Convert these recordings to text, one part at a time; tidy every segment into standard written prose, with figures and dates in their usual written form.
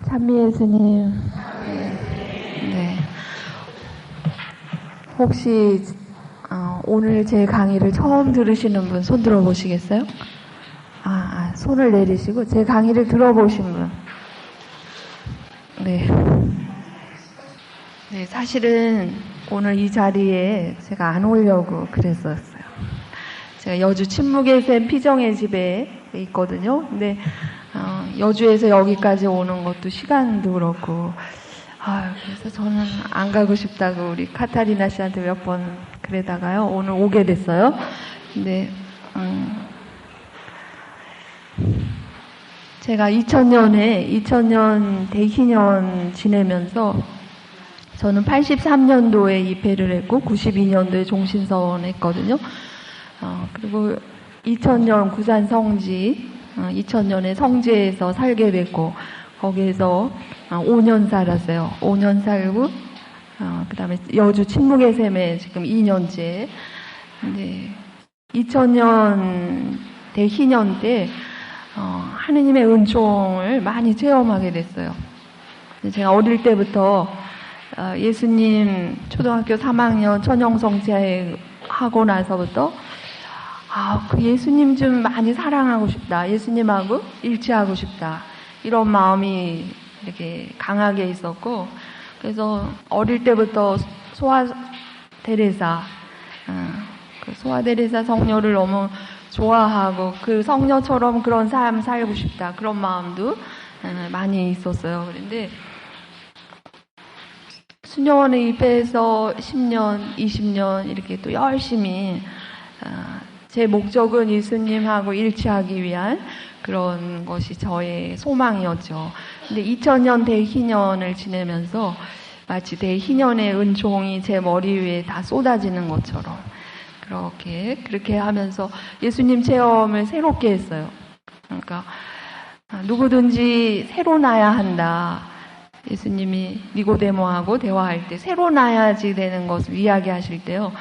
찬미 예수님, 네. 혹시 오늘 제 강의를 처음 들으시는 분 손 들어보시겠어요? 손을 내리시고 제 강의를 들어보신 분. 네. 네, 사실은 오늘 이 자리에 제가 안 오려고 그랬었어요. 제가 여주 침묵의 샘 피정의 집에 있거든요. 근데 여주에서 여기까지 오는 것도 시간도 그렇고, 그래서 저는 안 가고 싶다고 우리 카타리나 씨한테 몇 번 그러다가요, 오늘 오게 됐어요. 근데, 제가 2000년 대희년 지내면서, 저는 83년도에 입회를 했고, 92년도에 종신서원 했거든요. 그리고 2000년 구산 성지, 2000년에 성지에서 살게 됐고, 거기에서 5년 살았어요. 5년 살고, 그 다음에 여주 침묵의 샘에 지금 2년째. 근데 2000년 대희년 때, 하느님의 은총을 많이 체험하게 됐어요. 제가 어릴 때부터, 예수님 초등학교 3학년 천영성체 하고 나서부터, 그 예수님 좀 많이 사랑하고 싶다. 예수님하고 일치하고 싶다. 이런 마음이 이렇게 강하게 있었고, 그래서 어릴 때부터 소아 데레사 성녀를 너무 좋아하고, 그 성녀처럼 그런 삶 살고 싶다. 그런 마음도 많이 있었어요. 그런데 수녀원에 입회해서 10년, 20년 이렇게 또 열심히 제 목적은 예수님하고 일치하기 위한 그런 것이 저의 소망이었죠. 근데 2000년 대희년을 지내면서 마치 대희년의 은총이 제 머리 위에 다 쏟아지는 것처럼 그렇게 하면서 예수님 체험을 새롭게 했어요. 그러니까 누구든지 새로 나야 한다. 예수님이 니고데모하고 대화할 때 새로 나야지 되는 것을 이야기하실 때요.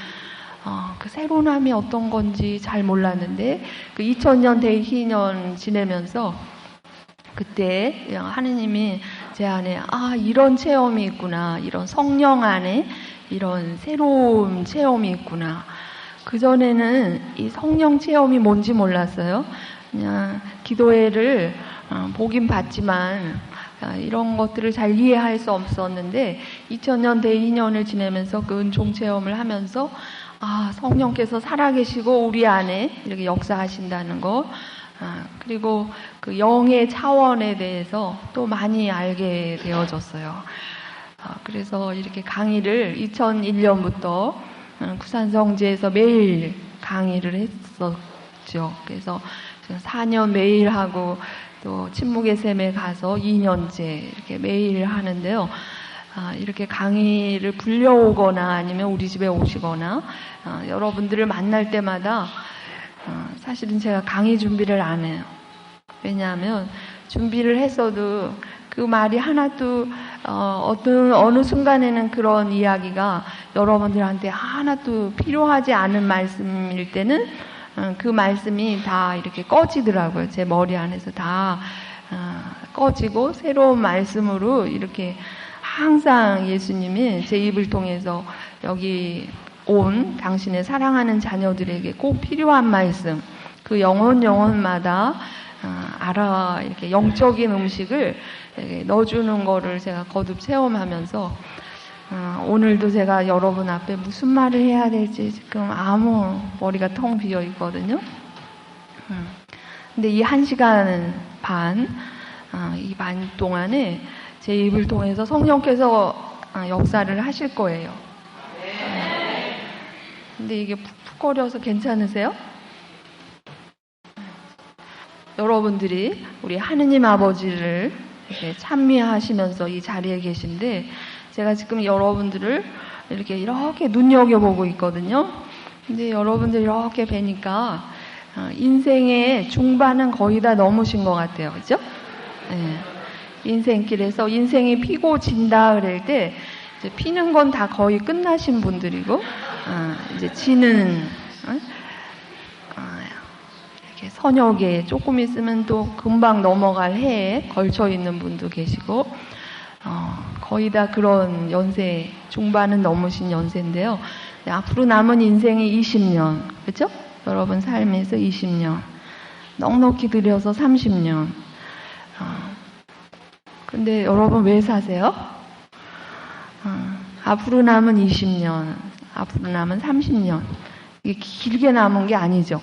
그 새로남이 어떤 건지 잘 몰랐는데, 그 2000년 대희년 지내면서, 그때 하느님이 제 안에, 이런 체험이 있구나. 이런 성령 안에 이런 새로운 체험이 있구나. 그전에는 이 성령 체험이 뭔지 몰랐어요. 그냥 기도회를 보긴 봤지만, 이런 것들을 잘 이해할 수 없었는데, 2000년 대희년을 지내면서 그 은총 체험을 하면서, 성령께서 살아계시고 우리 안에 이렇게 역사하신다는 것, 그리고 그 영의 차원에 대해서 또 많이 알게 되어졌어요. 그래서 이렇게 강의를 2001년부터 구산성지에서 매일 강의를 했었죠. 그래서 4년 매일 하고, 또 침묵의 샘에 가서 2년째 이렇게 매일 하는데요. 이렇게 강의를 불려오거나 아니면 우리 집에 오시거나 여러분들을 만날 때마다 사실은 제가 강의 준비를 안 해요. 왜냐하면 준비를 했어도 그 말이 하나도 어느 순간에는 그런 이야기가 여러분들한테 하나도 필요하지 않은 말씀일 때는 그 말씀이 다 이렇게 꺼지더라고요. 제 머리 안에서 다 꺼지고 새로운 말씀으로 이렇게 항상 예수님이 제 입을 통해서 여기 온 당신의 사랑하는 자녀들에게 꼭 필요한 말씀, 그 영혼마다 이렇게 영적인 음식을 이렇게 넣어주는 거를 제가 거듭 체험하면서, 오늘도 제가 여러분 앞에 무슨 말을 해야 될지 지금 아무 머리가 텅 비어 있거든요. 근데 이 1시간 반, 이 반 동안에 제 입을 통해서 성령께서 역사를 하실 거예요. 근데 이게 푹푹거려서 괜찮으세요? 여러분들이 우리 하느님 아버지를 이렇게 찬미하시면서 이 자리에 계신데, 제가 지금 여러분들을 이렇게 눈여겨보고 있거든요. 근데 여러분들 이렇게 뵈니까 인생의 중반은 거의 다 넘으신 것 같아요. 그죠? 네. 인생길에서 인생이 피고 진다 그럴 때, 이제 피는 건 다 거의 끝나신 분들이고, 이제 지는, 이렇게 서너 개, 조금 있으면 또 금방 넘어갈 해에 걸쳐 있는 분도 계시고, 거의 다 그런 연세, 중반은 넘으신 연세인데요. 앞으로 남은 인생이 20년, 그렇죠? 여러분 삶에서 20년, 넉넉히 들여서 30년. 근데 여러분 왜 사세요? 앞으로 남은 20년, 앞으로 남은 30년. 이게 길게 남은 게 아니죠.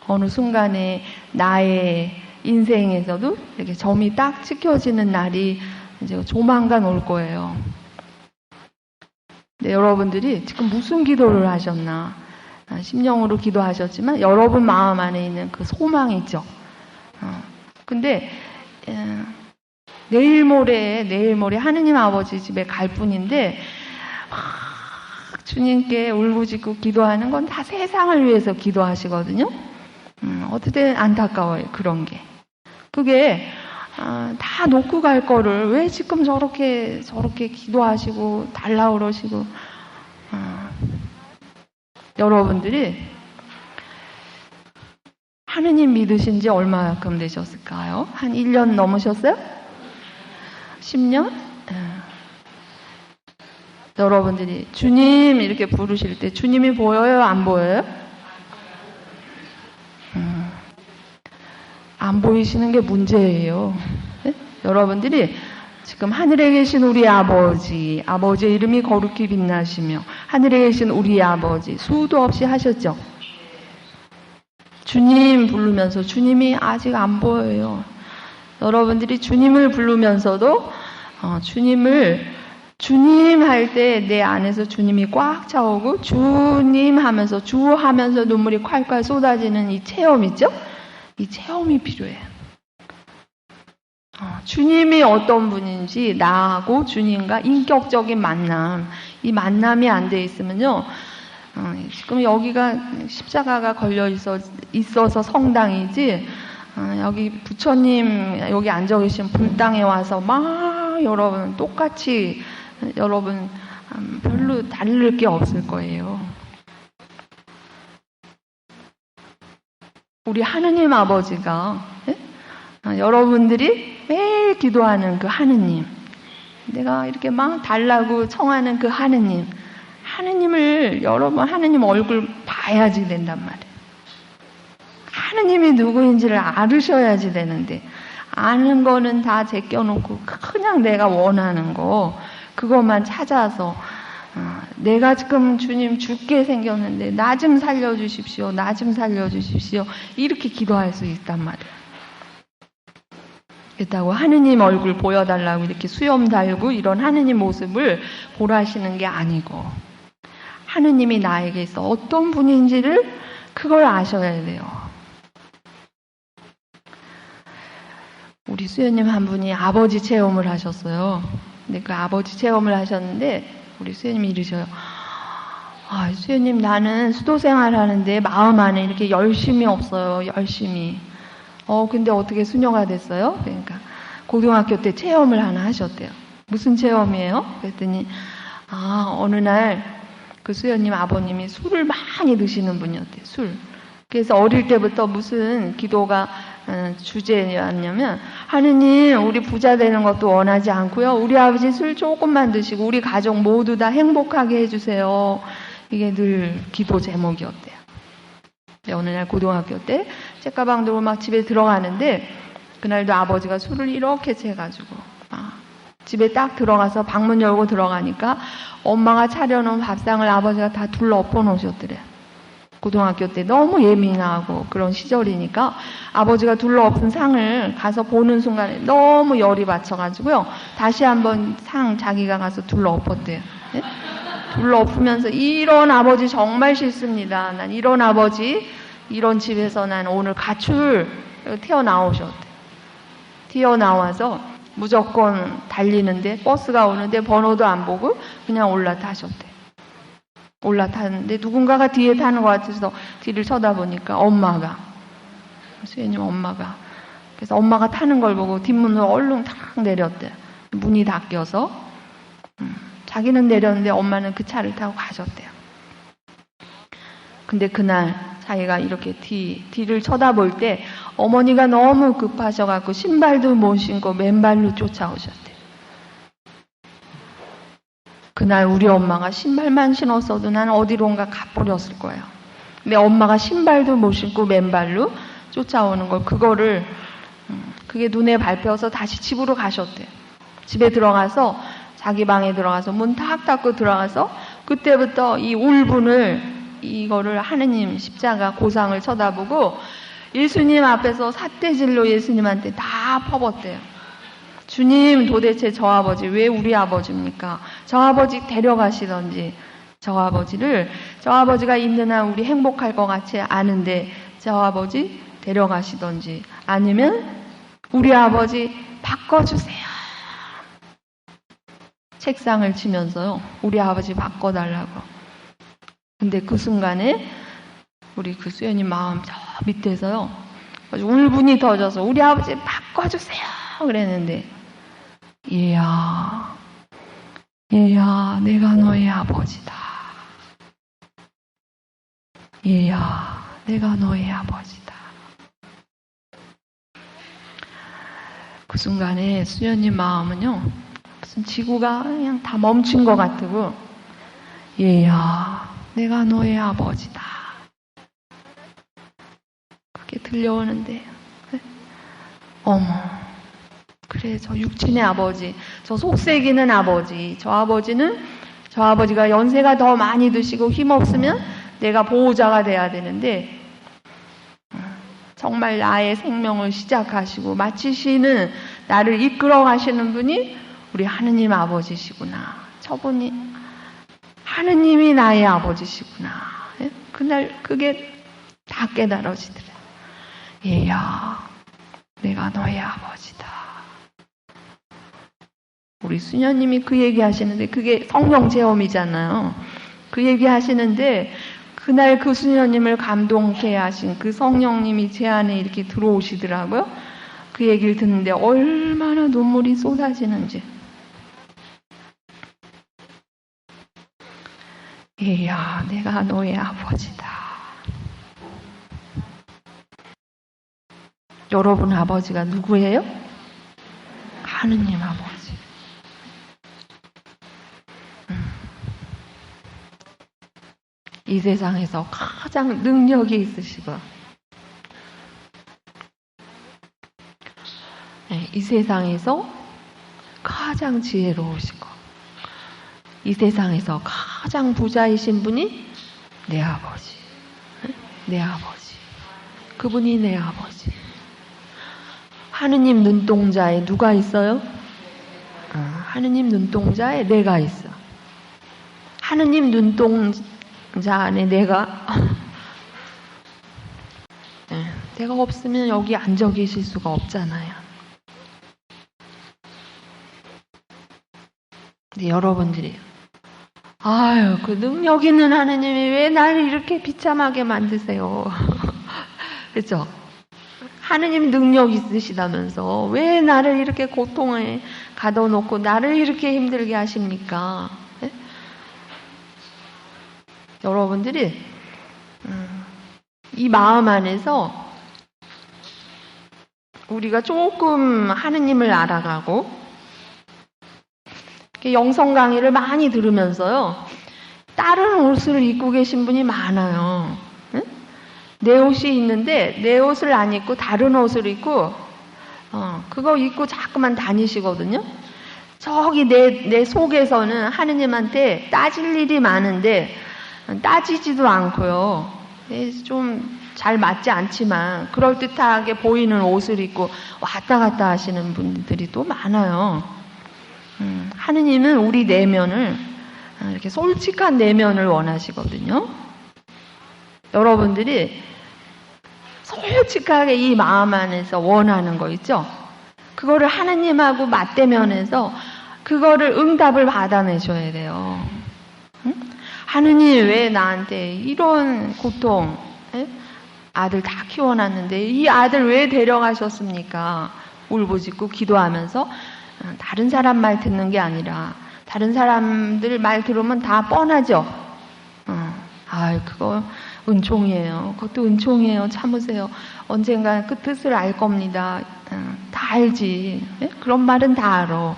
어느 순간에 나의 인생에서도 이렇게 점이 딱 찍혀지는 날이 이제 조만간 올 거예요. 근데 여러분들이 지금 무슨 기도를 하셨나? 심령으로 기도하셨지만 여러분 마음 안에 있는 그 소망이 있죠. 근데 내일 모레 하느님 아버지 집에 갈 뿐인데 막 주님께 울부짖고 기도하는 건 다 세상을 위해서 기도하시거든요. 어떻게 안타까워요, 그런 게. 그게 다 놓고 갈 거를 왜 지금 저렇게 기도하시고 달라 그러시고. 여러분들이 하느님 믿으신 지 얼마만큼 되셨을까요? 한 1년 넘으셨어요? 10년? 여러분들이 주님 이렇게 부르실 때 주님이 보여요? 안 보여요? 안 보이시는 게 문제예요. 네? 여러분들이 지금 하늘에 계신 우리 아버지의 이름이 거룩히 빛나시며 하늘에 계신 우리 아버지 수도 없이 하셨죠. 주님 부르면서 주님이 아직 안 보여요. 여러분들이 주님을 부르면서도 주님 할 때 내 안에서 주님이 꽉 차오고 주님 하면서 주 하면서 눈물이 콸콸 쏟아지는 이 체험 있죠? 이 체험이 필요해요. 주님이 어떤 분인지 나하고 주님과 인격적인 만남, 이 만남이 안 돼 있으면요, 지금 여기가 십자가가 걸려 있어서 성당이지, 여기 부처님 여기 앉아 계신 불당에 와서 막 여러분 똑같이 여러분 별로 다를 게 없을 거예요. 우리 하느님 아버지가 여러분들이 매일 기도하는 그 하느님, 내가 이렇게 막 달라고 청하는 그 하느님을 여러분 하느님 얼굴 봐야지 된단 말이에요. 하느님이 누구인지를 알으셔야지 되는데 아는 거는 다 제껴놓고 그냥 내가 원하는 거 그것만 찾아서 내가 지금 주님 죽게 생겼는데 나 좀 살려주십시오. 나 좀 살려주십시오. 이렇게 기도할 수 있단 말이에요. 그렇다고 하느님 얼굴 보여달라고 이렇게 수염 달고 이런 하느님 모습을 보라시는 게 아니고 하느님이 나에게서 어떤 분인지를 그걸 아셔야 돼요. 우리 수연님 한 분이 아버지 체험을 하셨어요. 근데 그 아버지 체험을 하셨는데 우리 수연님이 이러셔요. 수연님 나는 수도 생활하는데 마음 안에 이렇게 열심이 없어요. 열심히. 근데 어떻게 수녀가 됐어요? 그러니까 고등학교 때 체험을 하나 하셨대요. 무슨 체험이에요? 그랬더니 어느 날 그 수연님 아버님이 술을 많이 드시는 분이었대요. 술. 그래서 어릴 때부터 무슨 기도가 주제였냐면 하느님 우리 부자 되는 것도 원하지 않고요. 우리 아버지 술 조금만 드시고 우리 가족 모두 다 행복하게 해주세요. 이게 늘 기도 제목이었대요. 어느 날 고등학교 때 책가방 들고 막 집에 들어가는데 그날도 아버지가 술을 이렇게 채가지고 집에 딱 들어가서 방문 열고 들어가니까 엄마가 차려놓은 밥상을 아버지가 다 둘러 엎어놓으셨더래요. 고등학교 때 너무 예민하고 그런 시절이니까 아버지가 둘러 엎은 상을 가서 보는 순간에 너무 열이 받쳐가지고요. 다시 한번 상 자기가 가서 둘러 엎었대요. 네? 둘러 엎으면서 이런 아버지 정말 싫습니다. 난 이런 아버지, 이런 집에서 난 오늘 가출 튀어나오셨대. 튀어나와서 무조건 달리는데 버스가 오는데 번호도 안 보고 그냥 올라타셨대. 올라탔는데 누군가가 뒤에 타는 것 같아서 뒤를 쳐다보니까 수혜님 엄마가 그래서 엄마가 타는 걸 보고 뒷문으로 얼른 탁 내렸대. 문이 닫혀서 자기는 내렸는데 엄마는 그 차를 타고 가셨대요. 근데 그날 자기가 이렇게 뒤를 쳐다볼 때 어머니가 너무 급하셔갖고 신발도 못 신고 맨발로 쫓아오셨대요. 그날 우리 엄마가 신발만 신었어도 난 어디론가 가버렸을 거예요. 근데 엄마가 신발도 못 신고 맨발로 쫓아오는 걸 그게 눈에 밟혀서 다시 집으로 가셨대요. 집에 들어가서 자기 방에 들어가서 문 탁 닫고 들어가서 그때부터 이 울분을 이거를 하느님 십자가 고상을 쳐다보고 예수님 앞에서 삿대질로 예수님한테 다 퍼붓대요. 주님, 도대체 저 아버지 왜 우리 아버지입니까? 저 아버지 데려가시던지 저 아버지가 있는 한 우리 행복할 것 같지 않은데 저 아버지 데려가시던지 아니면 우리 아버지 바꿔주세요. 책상을 치면서요. 우리 아버지 바꿔달라고. 근데 그 순간에 우리 그 수연이 마음 저 밑에서요. 울분이 터져서 우리 아버지 바꿔주세요. 그랬는데 얘야 내가 너의 아버지다. 얘야 내가 너의 아버지다. 그 순간에 수연님 마음은요. 무슨 지구가 그냥 다 멈춘 것 같고 얘야 내가 너의 아버지다. 그게 들려오는데 어머 그래 저 육친의 아버지 저 속색이는 아버지 저 아버지가 연세가 더 많이 드시고 힘없으면 내가 보호자가 돼야 되는데 정말 나의 생명을 시작하시고 마치시는 나를 이끌어 가시는 분이 우리 하느님 아버지시구나. 저분이 하느님이 나의 아버지시구나. 그날 그게 다 깨달아지더래. 얘야 내가 너의 아버지다. 우리 수녀님이 그 얘기 하시는데 그게 성령 체험이잖아요. 그 얘기 하시는데 그날 그 수녀님을 감동케 하신 그 성령님이 제 안에 이렇게 들어오시더라고요. 그 얘기를 듣는데 얼마나 눈물이 쏟아지는지. 얘야 내가 너의 아버지다. 여러분 아버지가 누구예요? 하느님 아버지. 이 세상에서 가장 능력이 있으시고 이 세상에서 가장 지혜로우시고 이 세상에서 가장 부자이신 분이 내 아버지. 내 아버지. 그분이 내 아버지. 하느님 눈동자에 누가 있어요? 하느님 눈동자에 내가 있어. 하느님 눈동자 안에 내가 내가 없으면 여기 앉아 계실 수가 없잖아요. 근데 여러분들이 아유 그 능력 있는 하느님이 왜 나를 이렇게 비참하게 만드세요. 그렇죠? 하느님 능력 있으시다면서 왜 나를 이렇게 고통에 가둬놓고 나를 이렇게 힘들게 하십니까? 네? 여러분들이 이 마음 안에서 우리가 조금 하느님을 알아가고 영성 강의를 많이 들으면서요. 다른 옷을 입고 계신 분이 많아요. 응? 내 옷이 있는데 내 옷을 안 입고 다른 옷을 입고 그거 입고 자꾸만 다니시거든요. 저기 내 속에서는 하느님한테 따질 일이 많은데 따지지도 않고요. 좀 잘 맞지 않지만 그럴듯하게 보이는 옷을 입고 왔다 갔다 하시는 분들이 또 많아요. 하느님은 우리 내면을 이렇게 솔직한 내면을 원하시거든요. 여러분들이 솔직하게 이 마음 안에서 원하는 거 있죠? 그거를 하느님하고 맞대면해서 그거를 응답을 받아내셔야 돼요. 하느님 왜 나한테 이런 고통, 아들 다 키워놨는데 이 아들 왜 데려가셨습니까? 울부짖고 기도하면서 다른 사람 말 듣는 게 아니라 다른 사람들 말 들으면 다 뻔하죠. 그거 은총이에요. 그것도 은총이에요. 참으세요. 언젠가 그 뜻을 알 겁니다. 다 알지. 예? 그런 말은 다 알아.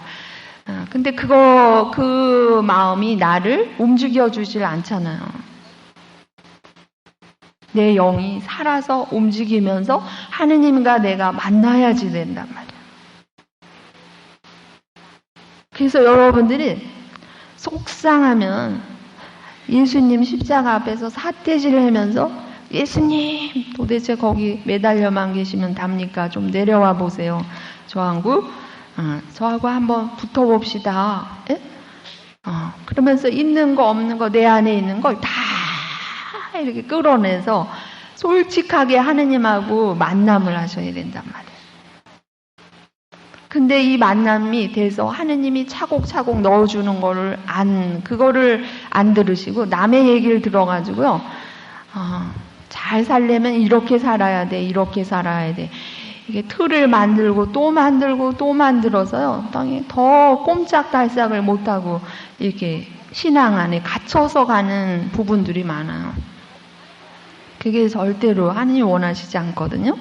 근데 그 마음이 나를 움직여 주질 않잖아요. 내 영이 살아서 움직이면서 하느님과 내가 만나야지 된단 말이야. 그래서 여러분들이 속상하면 예수님 십자가 앞에서 사태질을 하면서 예수님 도대체 거기 매달려만 계시면 답니까? 좀 내려와 보세요. 저하고 한번 붙어봅시다. 예? 그러면서 있는 거 없는 거 내 안에 있는 걸 다 이렇게 끌어내서 솔직하게 하느님하고 만남을 하셔야 된단 말이에요. 근데 이 만남이 돼서 하느님이 차곡차곡 넣어주는 그거를 안 들으시고 남의 얘기를 들어가지고요. 잘 살려면 이렇게 살아야 돼, 이렇게 살아야 돼. 이게 틀을 만들고 또 만들고 또 만들어서요. 더 꼼짝달싹을 못하고 이렇게 신앙 안에 갇혀서 가는 부분들이 많아요. 그게 절대로 하느님 원하시지 않거든요.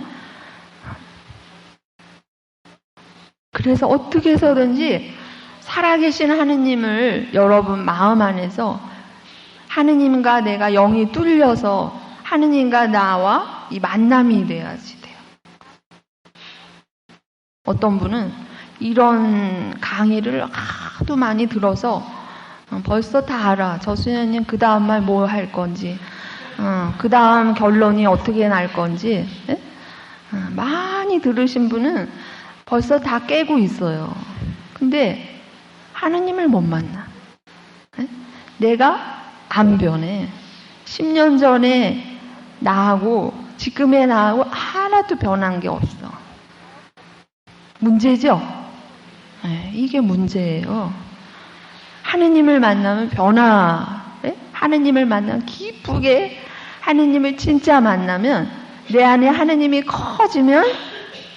그래서 어떻게 해서든지 살아계신 하느님을 여러분 마음 안에서 하느님과 내가 영이 뚫려서 하느님과 나와 이 만남이 돼야지 돼요. 어떤 분은 이런 강의를 하도 많이 들어서 벌써 다 알아. 저 수녀님 그 다음 말 뭐 할 건지, 그 다음 결론이 어떻게 날 건지, 예? 많이 들으신 분은 벌써 다 깨고 있어요. 근데 하느님을 못 만나. 예? 내가 안 변해. 10년 전에 나하고 지금의 나하고 하나도 변한 게 없어. 문제죠? 네, 이게 문제예요. 하느님을 만나면 네? 하느님을 만나면 기쁘게 하느님을 진짜 만나면 내 안에 하느님이 커지면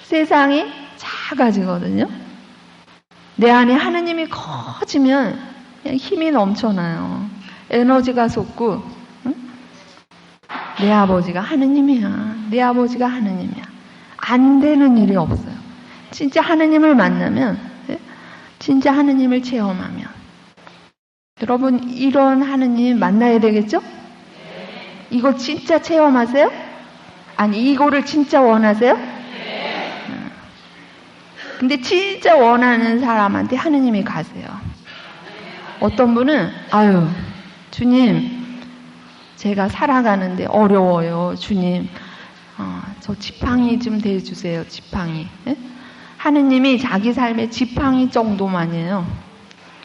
세상이 작아지거든요. 내 안에 하느님이 커지면 그냥 힘이 넘쳐나요. 에너지가 솟고 내 아버지가 하느님이야. 내 아버지가 하느님이야. 안 되는 일이 없어요. 진짜 하느님을 만나면, 진짜 하느님을 체험하면. 여러분, 이런 하느님 만나야 되겠죠? 이거 진짜 체험하세요? 아니, 이거를 진짜 원하세요? 근데 진짜 원하는 사람한테 하느님이 가세요. 어떤 분은, 주님, 제가 살아가는데 어려워요. 주님, 저 지팡이 좀 대주세요. 지팡이. 예? 하느님이 자기 삶의 지팡이 정도만이에요.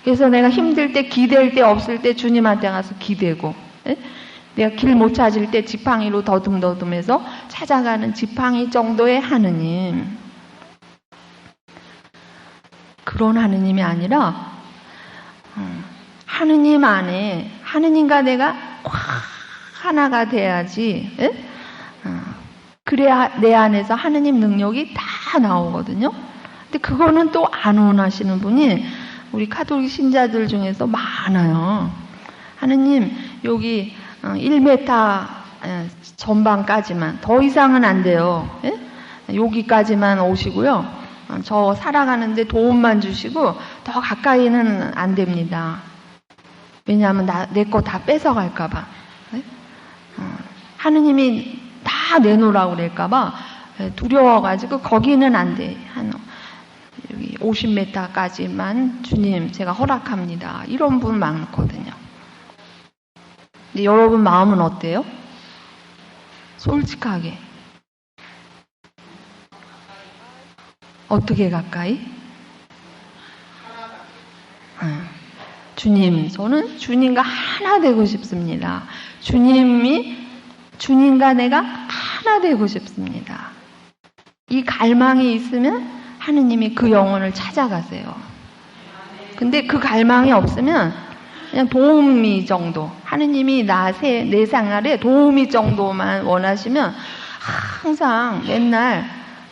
그래서 내가 힘들 때, 기댈 때, 없을 때 주님한테 가서 기대고, 예? 내가 길 못 찾을 때 지팡이로 더듬더듬해서 찾아가는 지팡이 정도의 하느님. 그런 하느님이 아니라 하느님 안에 하느님과 내가 하나가 돼야지. 예? 그래야 내 안에서 하느님 능력이 다 나오거든요. 근데 그거는 또 안 원하시는 분이 우리 가톨릭 신자들 중에서 많아요. 하느님 여기 1m 전방까지만, 더 이상은 안 돼요. 예? 여기까지만 오시고요. 저 살아가는데 도움만 주시고 더 가까이는 안 됩니다. 왜냐하면 내 거 다 뺏어갈까봐. 네? 하느님이 다 내놓으라고 그럴까봐 두려워가지고 거기는 안 돼. 여기 50m까지만 주님 제가 허락합니다. 이런 분 많거든요. 근데 여러분 마음은 어때요? 솔직하게. 어떻게 가까이? 주님, 저는 주님과 하나 되고 싶습니다. 주님과 내가 하나 되고 싶습니다. 이 갈망이 있으면 하느님이 그 영혼을 찾아가세요. 근데 그 갈망이 없으면 그냥 도우미 정도, 하느님이 내 생활에 도우미 정도만 원하시면 항상 맨날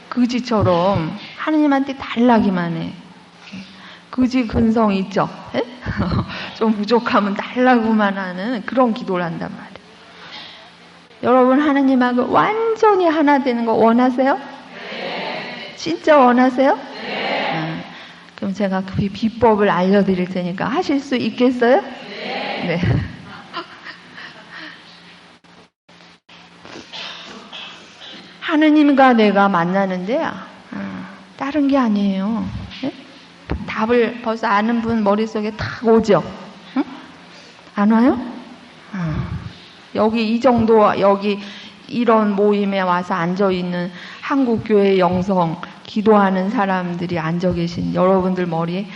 그지처럼 하느님한테 달라기만 해. 그지 근성 있죠? 좀 부족하면 달라고만 하는 그런 기도를 한단 말이에요. 여러분 하느님하고 완전히 하나 되는 거 원하세요? 네. 진짜 원하세요? 네. 그럼 제가 그 비법을 알려드릴 테니까 하실 수 있겠어요? 네. 네. 하느님과 내가 만나는데 다른 게 아니에요. 네? 답을 벌써 아는 분 머릿속에 탁 오죠? 응? 안 와요? 여기 이 정도, 여기 이런 모임에 와서 앉아있는 한국교회 영성 기도하는 사람들이 앉아 계신 여러분들 머리에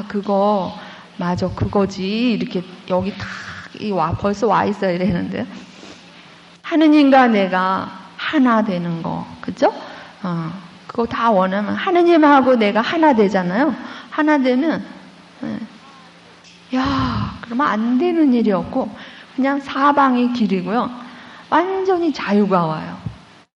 그거 맞아 그거지 이렇게 여기 탁 벌써 와 있어야 되는데 하느님과 내가 하나 되는 거 그죠? 그거 다 원하면 하느님하고 내가 하나 되잖아요. 하나 되면 그러면 안 되는 일이 없고 그냥 사방이 길이고요. 완전히 자유가 와요.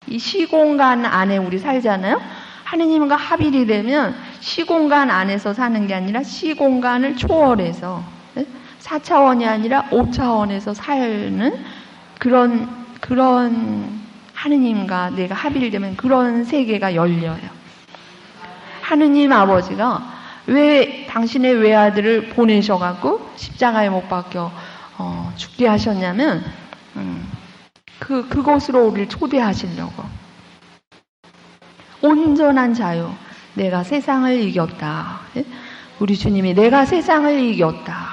이 시공간 안에 우리 살잖아요. 하느님과 합일이 되면 시공간 안에서 사는 게 아니라 시공간을 초월해서 4차원이 아니라 5차원에서 사는 그런 하느님과 내가 합일되면 그런 세계가 열려요. 하느님 아버지가 왜 당신의 외아들을 보내셔갖고 십자가에 못 박혀 죽게 하셨냐면 그곳으로 우리를 초대하시려고. 온전한 자유. 내가 세상을 이겼다. 우리 주님이 내가 세상을 이겼다.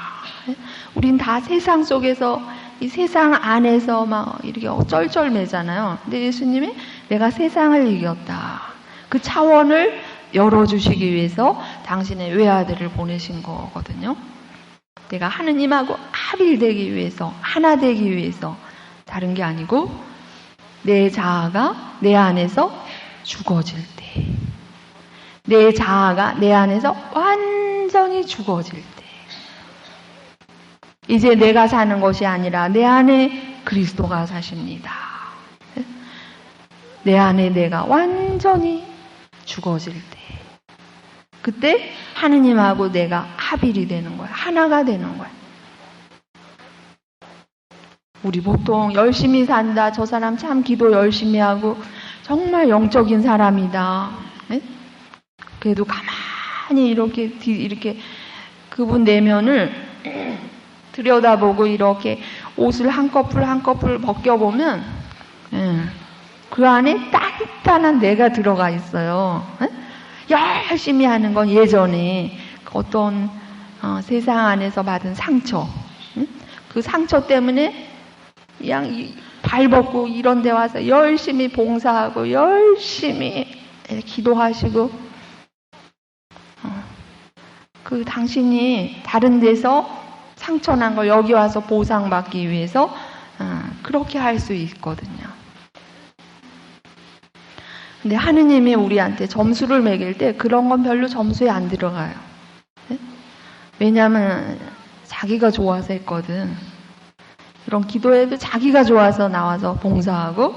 우린 다 세상 속에서 이 세상 안에서 막 이렇게 쩔쩔매잖아요. 근데 예수님이 내가 세상을 이겼다. 그 차원을 열어주시기 위해서 당신의 외아들을 보내신 거거든요. 내가 하느님하고 합일되기 위해서, 하나 되기 위해서 다른 게 아니고 내 자아가 내 안에서 죽어질 때, 내 자아가 내 안에서 완전히 죽어질 때, 이제 내가 사는 것이 아니라 내 안에 그리스도가 사십니다. 내 안에 내가 완전히 죽어질 때, 그때 하느님하고 내가 합일이 되는 거야. 하나가 되는 거야. 우리 보통 열심히 산다. 저 사람 참 기도 열심히 하고 정말 영적인 사람이다. 네? 그래도 가만히 이렇게 그분 내면을 들여다보고 이렇게 옷을 한 커플 벗겨보면 그 안에 단단한 내가 들어가 있어요. 열심히 하는 건 예전에 어떤 세상 안에서 받은 상처, 그 상처 때문에 그냥 발 벗고 이런 데 와서 열심히 봉사하고 열심히 기도하시고 그 당신이 다른 데서 상처 난 걸 여기 와서 보상받기 위해서 그렇게 할 수 있거든요. 근데 하느님이 우리한테 점수를 매길 때 그런 건 별로 점수에 안 들어가요. 네? 왜냐하면 자기가 좋아서 했거든. 이런 기도에도 자기가 좋아서 나와서 봉사하고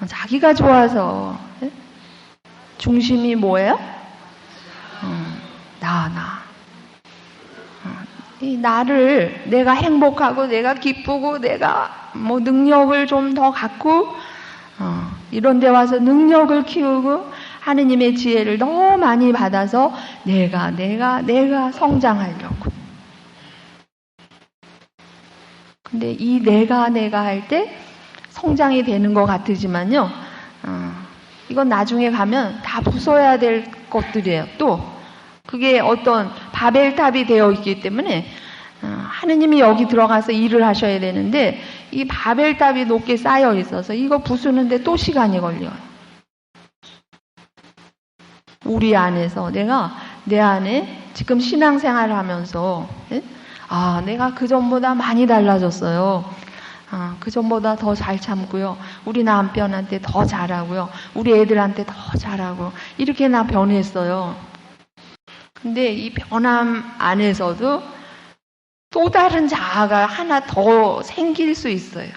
자기가 좋아서 네? 중심이 뭐예요? 나. 이 나를 내가 행복하고 내가 기쁘고 내가 뭐 능력을 좀 더 갖고 이런 데 와서 능력을 키우고 하느님의 지혜를 더 많이 받아서 내가 성장하려고. 근데 이 내가 할 때 성장이 되는 것 같으지만요. 이건 나중에 가면 다 부숴야 될 것들이에요. 또 그게 어떤 바벨탑이 되어 있기 때문에 하느님이 여기 들어가서 일을 하셔야 되는데 이 바벨탑이 높게 쌓여 있어서 이거 부수는데 또 시간이 걸려요. 우리 안에서 내가 내 안에 지금 신앙생활을 하면서 내가 그전보다 많이 달라졌어요. 그전보다 더 잘 참고요. 우리 남편한테 더 잘하고요. 우리 애들한테 더 잘하고 이렇게 나 변했어요. 근데 이 변함 안에서도 또 다른 자아가 하나 더 생길 수 있어요.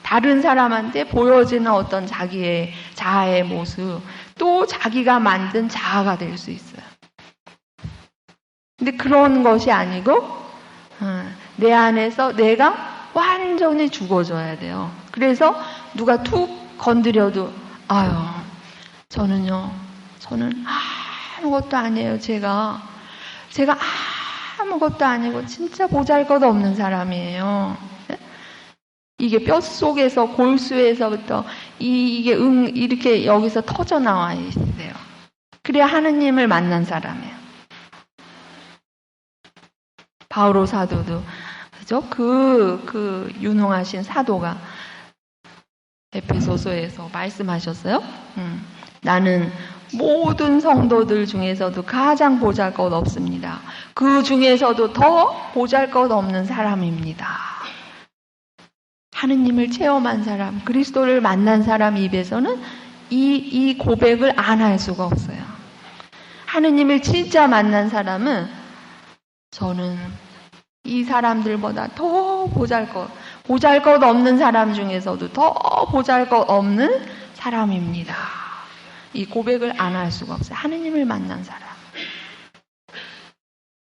다른 사람한테 보여지는 어떤 자기의 자아의 모습, 또 자기가 만든 자아가 될 수 있어요. 근데 그런 것이 아니고 내 안에서 내가 완전히 죽어져야 돼요. 그래서 누가 툭 건드려도 아유, 저는 아무것도 아니에요. 제가 아무것도 아니고 진짜 보잘것없는 사람이에요. 이게 뼛속에서 골수에서부터 이게 이렇게 여기서 터져 나와 있어요. 그래야 하느님을 만난 사람이에요. 바오로 사도도 그죠? 그 유능하신 사도가 에베소서에서 말씀하셨어요. 나는 모든 성도들 중에서도 가장 보잘것없습니다. 그 중에서도 더 보잘것없는 사람입니다. 하느님을 체험한 사람, 그리스도를 만난 사람 입에서는 이 고백을 안 할 수가 없어요. 하느님을 진짜 만난 사람은 저는 이 사람들보다 더 보잘것 없는 사람 중에서도 더 보잘것 없는 사람입니다. 이 고백을 안 할 수가 없어요. 하느님을 만난 사람.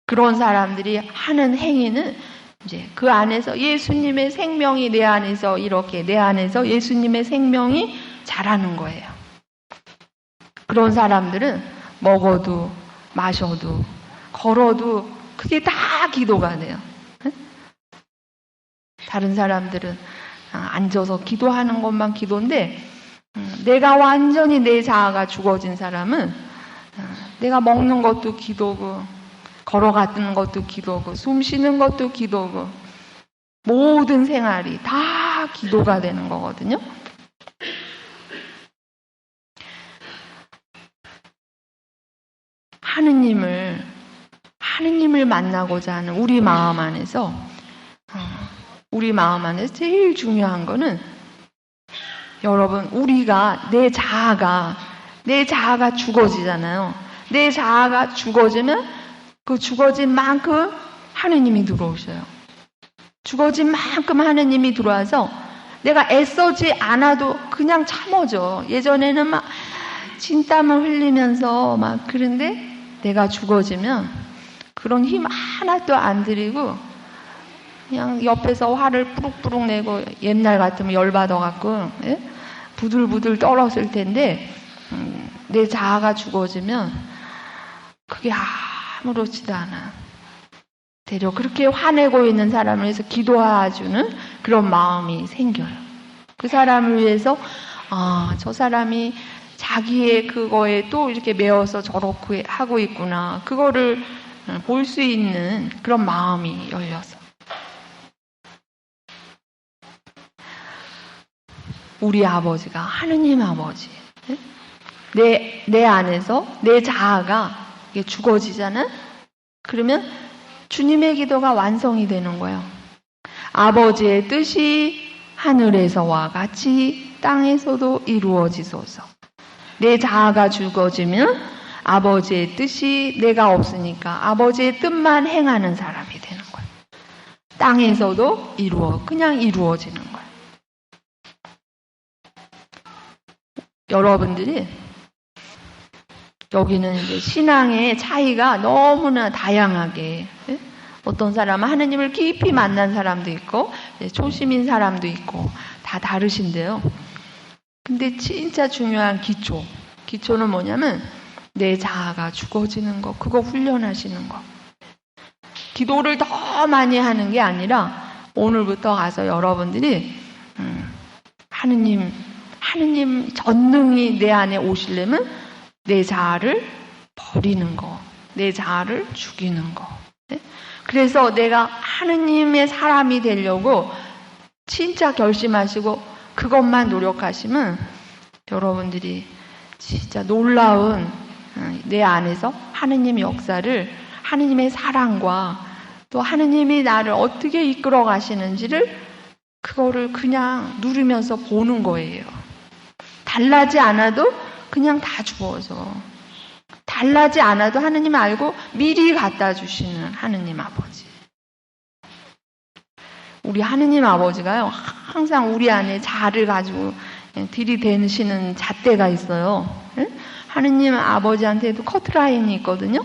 그런 사람들이 하는 행위는 이제 그 안에서 예수님의 생명이 내 안에서 이렇게 내 안에서 예수님의 생명이 자라는 거예요. 그런 사람들은 먹어도 마셔도 걸어도 그게 다 기도가 돼요. 다른 사람들은 앉아서 기도하는 것만 기도인데 내가 완전히 내 자아가 죽어진 사람은 내가 먹는 것도 기도고 걸어가는 것도 기도고 숨 쉬는 것도 기도고 모든 생활이 다 기도가 되는 거거든요. 하느님을 만나고자 하는 우리 마음 안에서 제일 중요한 거는 여러분 우리가 내 자아가 죽어지잖아요. 내 자아가 죽어지면 그 죽어진 만큼 하느님이 들어오셔요. 죽어진 만큼 하느님이 들어와서 내가 애써지 않아도 그냥 참아져. 예전에는 막 진땀을 흘리면서 막 그런데 내가 죽어지면 그런 힘 하나도 안 들이고 그냥 옆에서 화를 뿌룩뿌룩 내고 옛날 같으면 열받아갖고 부들부들 떨었을 텐데 내 자아가 죽어지면 그게 아무렇지도 않아. 되려 그렇게 화내고 있는 사람을 위해서 기도해주는 그런 마음이 생겨요. 그 사람을 위해서 저 사람이 자기의 그거에 또 이렇게 매어서 저렇게 하고 있구나. 그거를 볼 수 있는 그런 마음이 열려서. 우리 아버지가 하느님 아버지. 내 안에서 내 자아가 죽어지잖아? 그러면 주님의 기도가 완성이 되는 거예요. 아버지의 뜻이 하늘에서와 같이 땅에서도 이루어지소서. 내 자아가 죽어지면 아버지의 뜻이 내가 없으니까 아버지의 뜻만 행하는 사람이 되는 거예요. 땅에서도 그냥 이루어지는 거예요. 여러분들이 여기는 이제 신앙의 차이가 너무나 다양하게 어떤 사람은 하느님을 깊이 만난 사람도 있고 초심인 사람도 있고 다 다르신데요. 근데 진짜 중요한 기초는 뭐냐면 내 자아가 죽어지는 거, 그거 훈련하시는 거. 기도를 더 많이 하는 게 아니라 오늘부터 가서 여러분들이 하느님 전능히 내 안에 오시려면 내 자아를 버리는 거, 내 자아를 죽이는 거. 그래서 내가 하느님의 사람이 되려고 진짜 결심하시고 그것만 노력하시면 여러분들이 진짜 놀라운 내 안에서 하느님 역사를, 하느님의 사랑과 또 하느님이 나를 어떻게 이끌어 가시는지를 그거를 그냥 누리면서 보는 거예요. 달라지 않아도 그냥 다 주어져. 달라지 않아도 하느님 알고 미리 갖다 주시는 하느님 아버지. 우리 하느님 아버지가요, 항상 우리 안에 자아를 가지고 들이대시는 잣대가 있어요. 하느님 아버지한테도 커트라인이 있거든요.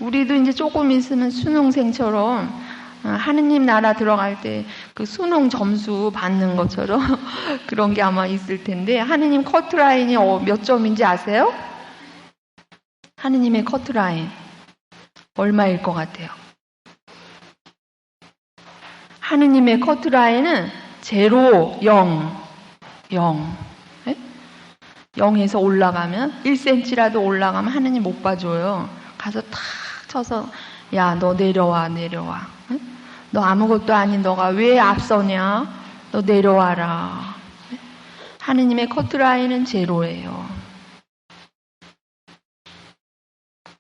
우리도 이제 조금 있으면 수능생처럼 하느님 나라 들어갈 때 그 수능 점수 받는 것처럼 그런 게 아마 있을 텐데, 하느님 커트라인이 몇 점인지 아세요? 하느님의 커트라인 얼마일 것 같아요? 하느님의 커트라인은 0, 0, 0. 0에서 올라가면 1cm라도 올라가면 하느님 못 봐줘요. 가서 탁 쳐서 야, 너 내려와. 너 아무것도 아닌 너가 왜 앞서냐? 너 내려와라. 하느님의 커트라인은 0예요.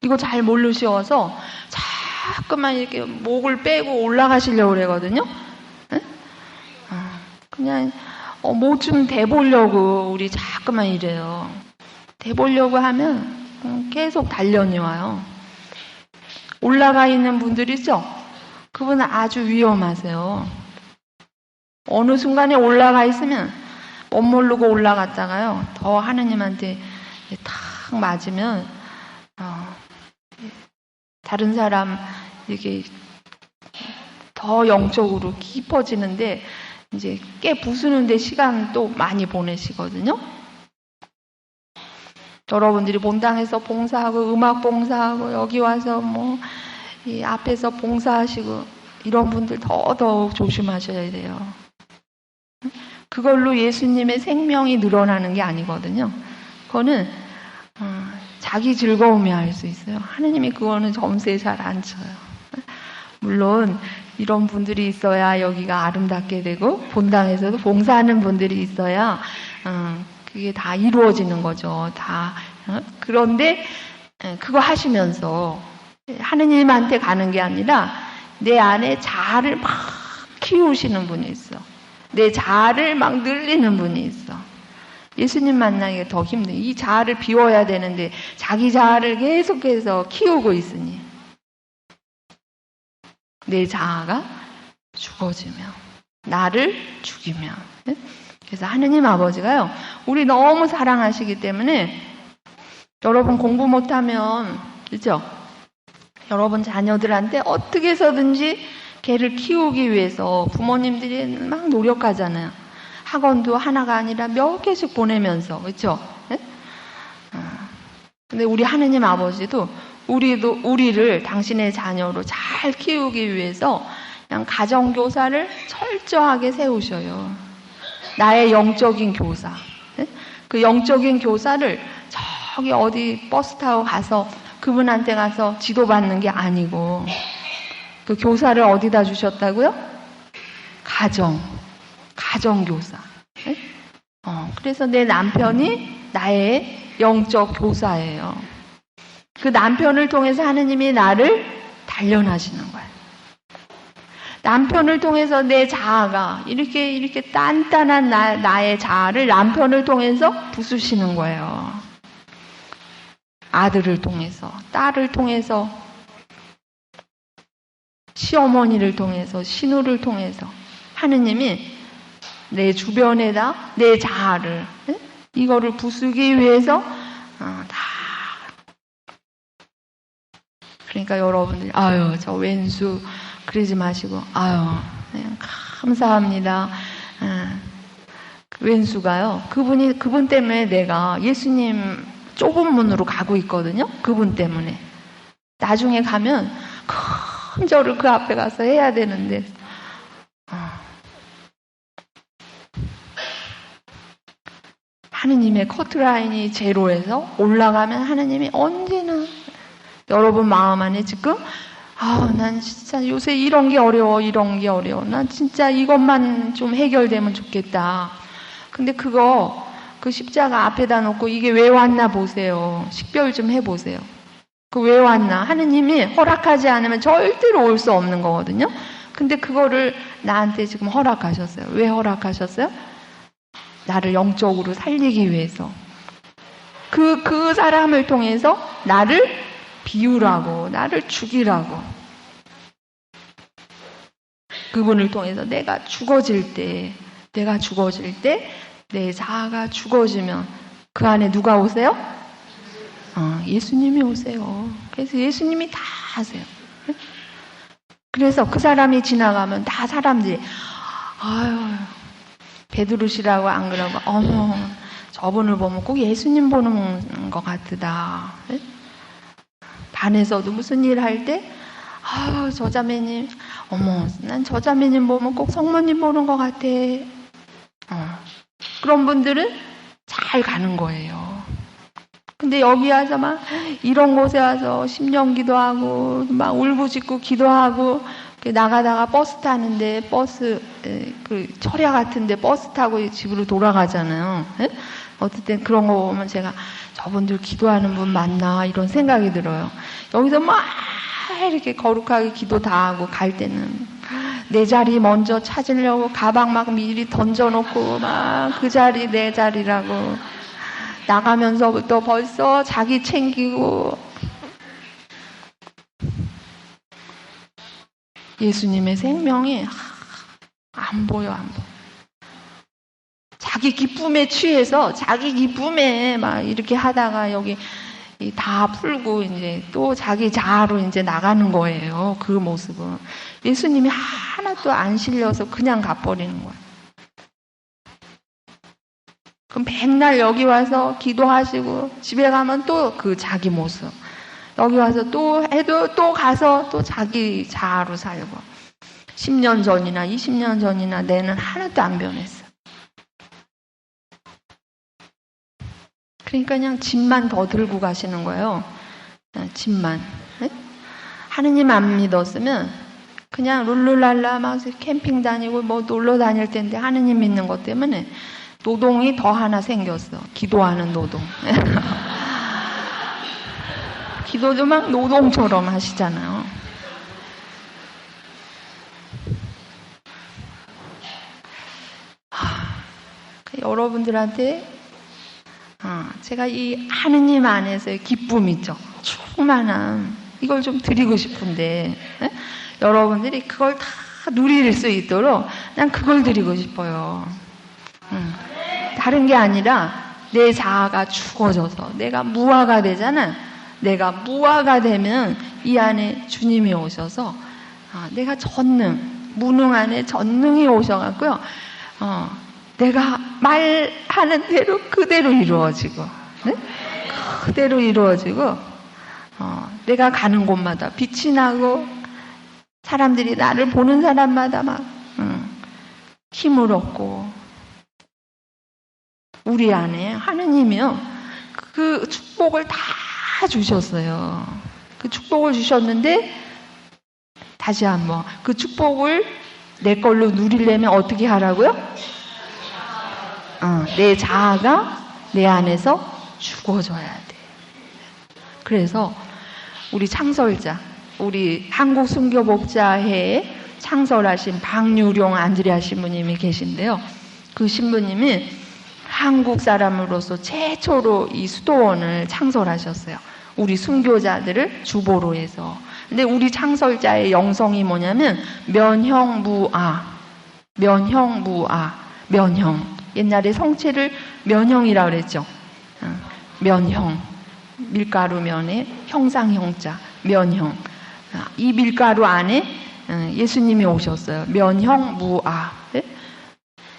이거 잘 모르셔서 자꾸만 이렇게 목을 빼고 올라가시려고 그러거든요. 그냥 뭐 좀 대보려고 우리 자꾸만 이래요. 대보려고 하면 계속 단련이 와요. 올라가 있는 분들이죠? 그분은 아주 위험하세요. 어느 순간에 올라가 있으면 못 모르고 올라갔다가요, 더 하느님한테 탁 맞으면 다른 사람 이렇게 더 영적으로 깊어지는데 이제 깨 부수는데 시간 또 많이 보내시거든요. 여러분들이 본당에서 봉사하고 음악 봉사하고 여기 와서 뭐 이 앞에서 봉사하시고 이런 분들 더더욱 조심하셔야 돼요. 그걸로 예수님의 생명이 늘어나는 게 아니거든요. 그거는 자기 즐거움이 할 수 있어요. 하느님이 그거는 점수에 잘 안 쳐요. 물론 이런 분들이 있어야 여기가 아름답게 되고 본당에서도 봉사하는 분들이 있어야 그게 다 이루어지는 거죠. 다. 그런데 그거 하시면서 하느님한테 가는 게 아니라 내 안에 자아를 막 키우시는 분이 있어. 내 자아를 막 늘리는 분이 있어. 예수님 만나기가 더 힘든. 이 자아를 비워야 되는데 자기 자아를 계속해서 키우고 있으니 내 자아가 죽어지며 나를 죽이며. 그래서 하느님 아버지가요, 우리 너무 사랑하시기 때문에 여러분 공부 못하면, 그렇죠? 여러분 자녀들한테 어떻게 해서든지 걔를 키우기 위해서 부모님들이 막 노력하잖아요. 학원도 하나가 아니라 몇 개씩 보내면서, 그렇죠? 근데 우리 하느님 아버지도 우리를 당신의 자녀로 잘 키우기 위해서 그냥 가정교사를 철저하게 세우셔요. 나의 영적인 교사. 그 영적인 교사를 저기 어디 버스 타고 가서 그분한테 가서 지도받는 게 아니고, 그 교사를 어디다 주셨다고요? 가정교사. 그래서 내 남편이 나의 영적 교사예요. 그 남편을 통해서 하느님이 나를 단련하시는 거예요. 남편을 통해서 내 자아가 이렇게 단단한 나의 자아를 남편을 통해서 부수시는 거예요. 아들을 통해서, 딸을 통해서, 시어머니를 통해서, 신우를 통해서 하느님이 내 주변에다 내 자아를, 이거를 부수기 위해서 다. 그러니까 여러분들, 저 왼수 그러지 마시고, 그냥 감사합니다. 그 왼수가요, 그분 때문에 내가 예수님 좁은 문으로 가고 있거든요. 그분 때문에. 나중에 가면 큰 절을 그 앞에 가서 해야 되는데, 하느님의 커트라인이 제로에서 올라가면 하느님이 언제나 여러분 마음 안에 지금 난 진짜 요새 이런 게 어려워. 난 진짜 이것만 좀 해결되면 좋겠다. 근데 그 십자가 앞에다 놓고 이게 왜 왔나 보세요. 식별 좀 해보세요. 그 왜 왔나? 하느님이 허락하지 않으면 절대로 올 수 없는 거거든요. 근데 그거를 나한테 지금 허락하셨어요. 왜 허락하셨어요? 나를 영적으로 살리기 위해서. 그 사람을 통해서 나를 비우라고, 나를 죽이라고. 그분을 통해서 내가 죽어질 때 내 자아가 죽어지면 그 안에 누가 오세요? 예수님이 오세요. 그래서 예수님이 다 하세요. 그래서 그 사람이 지나가면 다 사람들이 아유 베드로시라고 안 그러고 어머 저분을 보면 꼭 예수님 보는 것 같으다. 반에서도 무슨 일 할 때 아유 저 자매님 어머 난 저 자매님 보면 꼭 성모님 보는 것 같아. 그런 분들은 잘 가는 거예요. 근데 여기 와서 막 이런 곳에 와서 심령 기도하고 막 울부짖고 기도하고 나가다가 버스 타는데 버스 그 철야 같은데 버스 타고 집으로 돌아가잖아요. 어쨌든 그런 거 보면 제가 저분들 기도하는 분 맞나 이런 생각이 들어요. 여기서 막 이렇게 거룩하게 기도 다 하고 갈 때는 내 자리 먼저 찾으려고 가방 막 미리 던져놓고 막 그 자리 내 자리라고 나가면서부터 벌써 자기 챙기고 예수님의 생명이 안 보여 안 보여. 자기 기쁨에 취해서 자기 기쁨에 막 이렇게 하다가 여기 다 풀고 이제 또 자기 자아로 이제 나가는 거예요. 그 모습은 예수님이 하나도 안 실려서 그냥 가버리는 거예요. 그럼 맨날 여기 와서 기도하시고 집에 가면 또 그 자기 모습 여기 와서 또 해도 또 가서 또 자기 자아로 살고 10년 전이나 20년 전이나 내는 하나도 안 변했어. 그러니까 그냥 짐만 더 들고 가시는 거예요. 짐만. 네? 하느님 안 믿었으면 그냥 룰루랄라 막 캠핑 다니고 뭐 놀러 다닐 텐데 하느님 믿는 것 때문에 노동이 더 하나 생겼어. 기도하는 노동. 기도도 막 노동처럼 하시잖아요. 여러분들한테 제가 이 하느님 안에서의 기쁨 있죠. 충만함. 이걸 좀 드리고 싶은데 여러분들이 그걸 다 누릴 수 있도록 난 그걸 드리고 싶어요. 다른 게 아니라 내 자아가 죽어져서 내가 무아가 되잖아. 내가 무아가 되면 이 안에 주님이 오셔서 내가 전능, 무능 안에 전능이 오셔갖고요. 내가 말하는 대로 그대로 이루어지고, 네? 그대로 이루어지고, 내가 가는 곳마다 빛이 나고, 사람들이 나를 보는 사람마다 막, 힘을 얻고, 우리 안에 하느님이요, 그 축복을 다 주셨어요. 그 축복을 주셨는데, 다시 한번, 그 축복을 내 걸로 누리려면 어떻게 하라고요? 내 자아가 내 안에서 죽어져야 돼. 그래서 우리 창설자, 우리 한국 순교복자회에 창설하신 박유룡 안드레아 신부님이 계신데요. 그 신부님이 한국 사람으로서 최초로 이 수도원을 창설하셨어요. 우리 순교자들을 주보로 해서. 근데 우리 창설자의 영성이 뭐냐면 면형무아, 면형. 옛날에 성체를 면형이라고 그랬죠. 면형. 밀가루 면에 형상형자, 면형. 이 밀가루 안에 예수님이 오셨어요. 면형무아.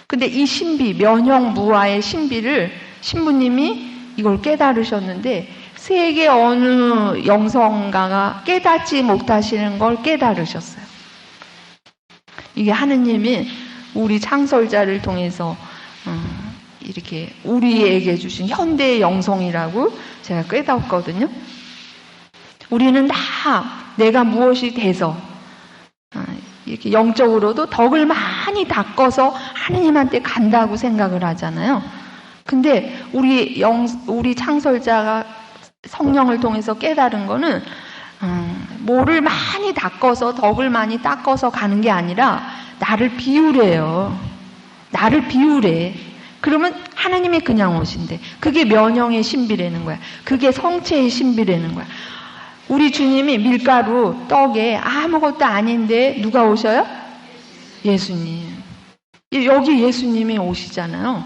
근데 이 신비, 면형무아의 신비를 신부님이 이걸 깨달으셨는데 세계 어느 영성가가 깨닫지 못하시는 걸 깨달으셨어요. 이게 하느님이 우리 창설자를 통해서 이렇게 우리에게 주신 현대의 영성이라고 제가 깨닫거든요. 우리는 다 내가 무엇이 돼서 이렇게 영적으로도 덕을 많이 닦아서 하느님한테 간다고 생각을 하잖아요. 근데 우리 창설자가 성령을 통해서 깨달은 거는 뭐를 많이 닦아서 덕을 많이 닦아서 가는 게 아니라 나를 비우래요. 나를 비우래. 그러면 하나님이 그냥 오신대. 그게 면형의 신비라는 거야. 그게 성체의 신비라는 거야. 우리 주님이 밀가루, 떡에 아무것도 아닌데 누가 오셔요? 예수님. 여기 예수님이 오시잖아요.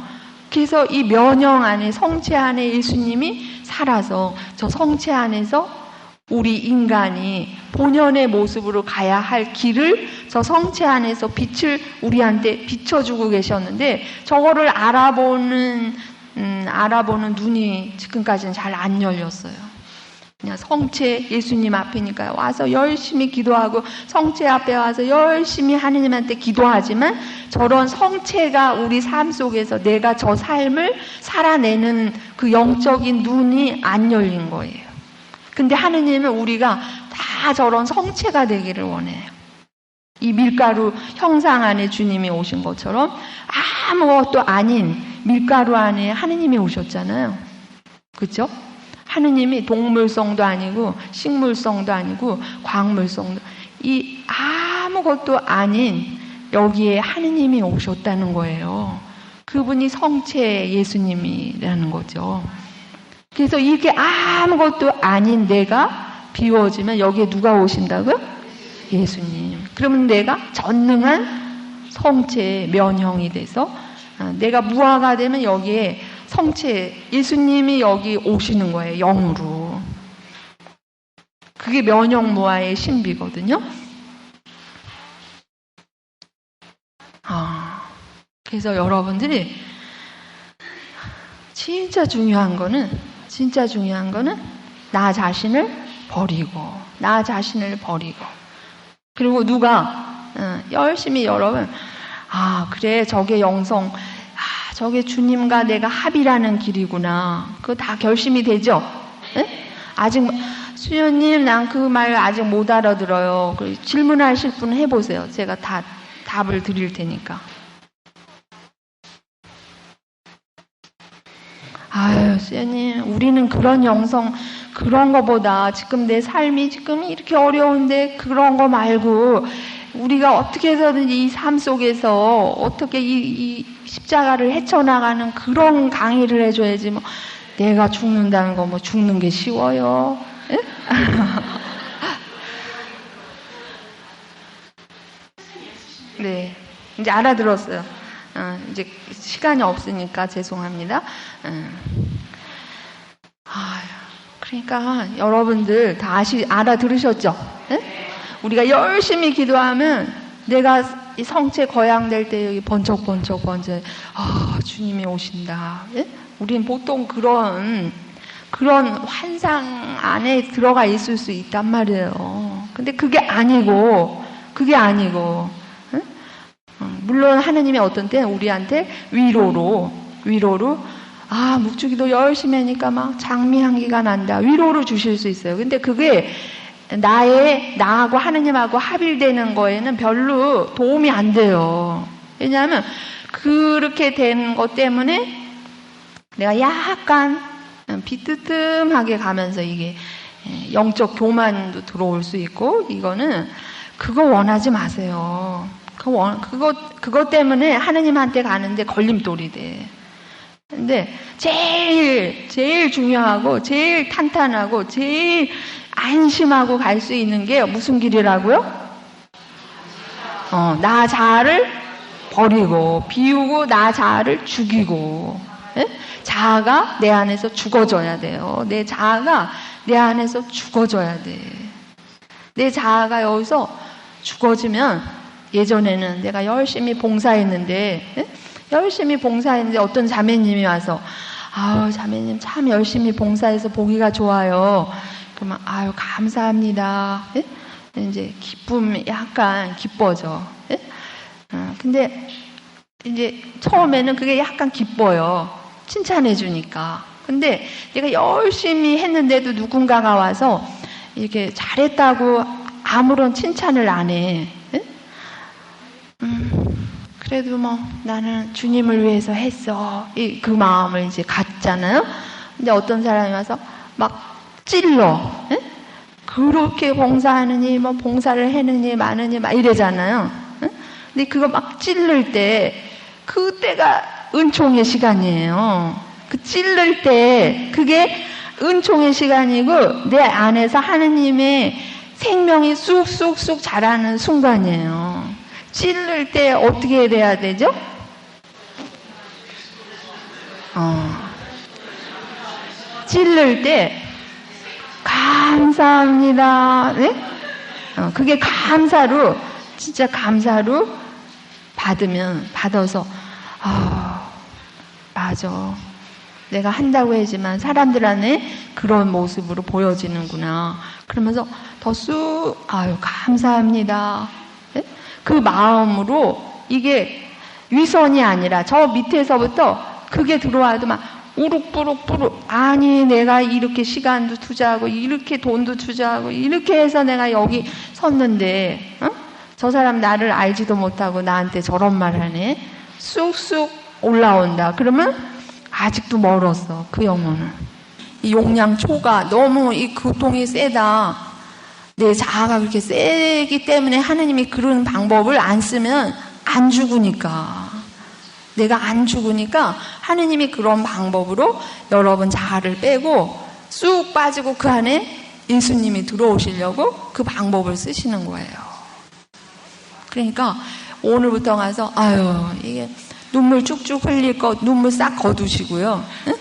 그래서 이 면형 안에, 성체 안에 예수님이 살아서 저 성체 안에서 우리 인간이 본연의 모습으로 가야 할 길을 저 성체 안에서 빛을 우리한테 비춰주고 계셨는데 저거를 알아보는 눈이 지금까지는 잘 안 열렸어요. 그냥 성체 예수님 앞이니까 와서 열심히 기도하고 성체 앞에 와서 열심히 하느님한테 기도하지만 저런 성체가 우리 삶 속에서 내가 저 삶을 살아내는 그 영적인 눈이 안 열린 거예요. 근데 하느님은 우리가 다 저런 성체가 되기를 원해요. 이 밀가루 형상 안에 주님이 오신 것처럼 아무것도 아닌 밀가루 안에 하느님이 오셨잖아요. 그렇죠? 하느님이 동물성도 아니고 식물성도 아니고 광물성도 이 아무것도 아닌 여기에 하느님이 오셨다는 거예요. 그분이 성체 예수님이라는 거죠. 그래서 이게 아무것도 아닌 내가 비워지면 여기에 누가 오신다고요? 예수님. 그러면 내가 전능한 성체 면형이 돼서 내가 무화가 되면 여기에 성체 예수님이 여기 오시는 거예요. 영으로. 그게 면역무화의 신비거든요. 그래서 여러분들이 진짜 중요한 거는 나 자신을 버리고 그리고 누가 열심히 여러분 그래 저게 영성 저게 주님과 내가 합이라는 길이구나. 그거 다 결심이 되죠? 네? 아직 수녀님 난 그 말 아직 못 알아들어요. 질문하실 분 해보세요. 제가 다 답을 드릴 테니까. 아유 수녀님 우리는 그런 영성 그런 거보다 지금 내 삶이 지금 이렇게 어려운데 그런 거 말고 우리가 어떻게 해서든지 이 삶 속에서 어떻게 이 십자가를 헤쳐나가는 그런 강의를 해줘야지 뭐 내가 죽는다는 거 뭐 죽는 게 쉬워요. 네, 이제 알아들었어요. 이제 시간이 없으니까 죄송합니다. 그러니까 여러분들 다 알아들으셨죠? 네? 우리가 열심히 기도하면 내가 이 성체 거양될 때 여기 번쩍번쩍 주님이 오신다. 예? 우린 보통 그런 환상 안에 들어가 있을 수 있단 말이에요. 근데 그게 아니고 예? 물론 하느님이 어떤 때는 우리한테 위로로 묵주기도 열심히 하니까 막 장미 향기가 난다. 위로로 주실 수 있어요. 근데 그게 나하고 하느님하고 합일되는 거에는 별로 도움이 안 돼요. 왜냐하면 그렇게 된 것 때문에 내가 약간 비뜨끔하게 가면서 이게 영적 교만도 들어올 수 있고 이거는 그거 원하지 마세요. 그거 때문에 하느님한테 가는데 걸림돌이 돼. 근데 제일 중요하고 제일 탄탄하고 제일 안심하고 갈 수 있는 게 무슨 길이라고요? 나 자아를 버리고 비우고 나 자아를 죽이고 예? 자아가 내 안에서 죽어져야 돼요. 내 자아가 내 안에서 죽어져야 돼. 내 자아가 여기서 죽어지면 예전에는 내가 열심히 봉사했는데 예? 어떤 자매님이 와서 자매님 참 열심히 봉사해서 보기가 좋아요. 그러면 감사합니다. 예? 이제 기쁨이 약간 기뻐져. 예? 근데 이제 처음에는 그게 약간 기뻐요. 칭찬해 주니까. 근데 내가 열심히 했는데도 누군가가 와서 이렇게 잘했다고 아무런 칭찬을 안 해. 예? 그래도 뭐 나는 주님을 위해서 했어. 그 마음을 이제 갖잖아요. 근데 어떤 사람이 와서 막 찔러. 에? 그렇게 봉사하느니 뭐 봉사를 해느니 마느니 막 이래잖아요. 에? 근데 그거 막 찔를 때 그때가 은총의 시간이에요. 그 찔를 때 그게 은총의 시간이고 내 안에서 하느님의 생명이 쑥쑥쑥 자라는 순간이에요. 찔를 때 어떻게 돼야 되죠? 찔를 때 감사합니다. 네? 그게 감사로, 진짜 감사로 받아서, 맞아. 내가 한다고 했지만 사람들 안에 그런 모습으로 보여지는구나. 그러면서 더 쑥, 감사합니다. 네? 그 마음으로 이게 위선이 아니라 저 밑에서부터 그게 들어와도 막 우룩부룩부룩, 아니 내가 이렇게 시간도 투자하고 이렇게 돈도 투자하고 이렇게 해서 내가 여기 섰는데 저 사람 나를 알지도 못하고 나한테 저런 말 하네. 쑥쑥 올라온다. 그러면 아직도 멀었어, 그 영혼은. 이 용량초가 너무 이 고통이 세다. 내 자아가 그렇게 세기 때문에 하느님이 그런 방법을 안 쓰면 안 죽으니까. 내가 안 죽으니까 하느님이 그런 방법으로 여러분 자아를 빼고 쑥 빠지고 그 안에 예수님이 들어오시려고 그 방법을 쓰시는 거예요. 그러니까 오늘부터 가서 이게 눈물 쭉쭉 흘릴 거 눈물 싹 거두시고요. 응?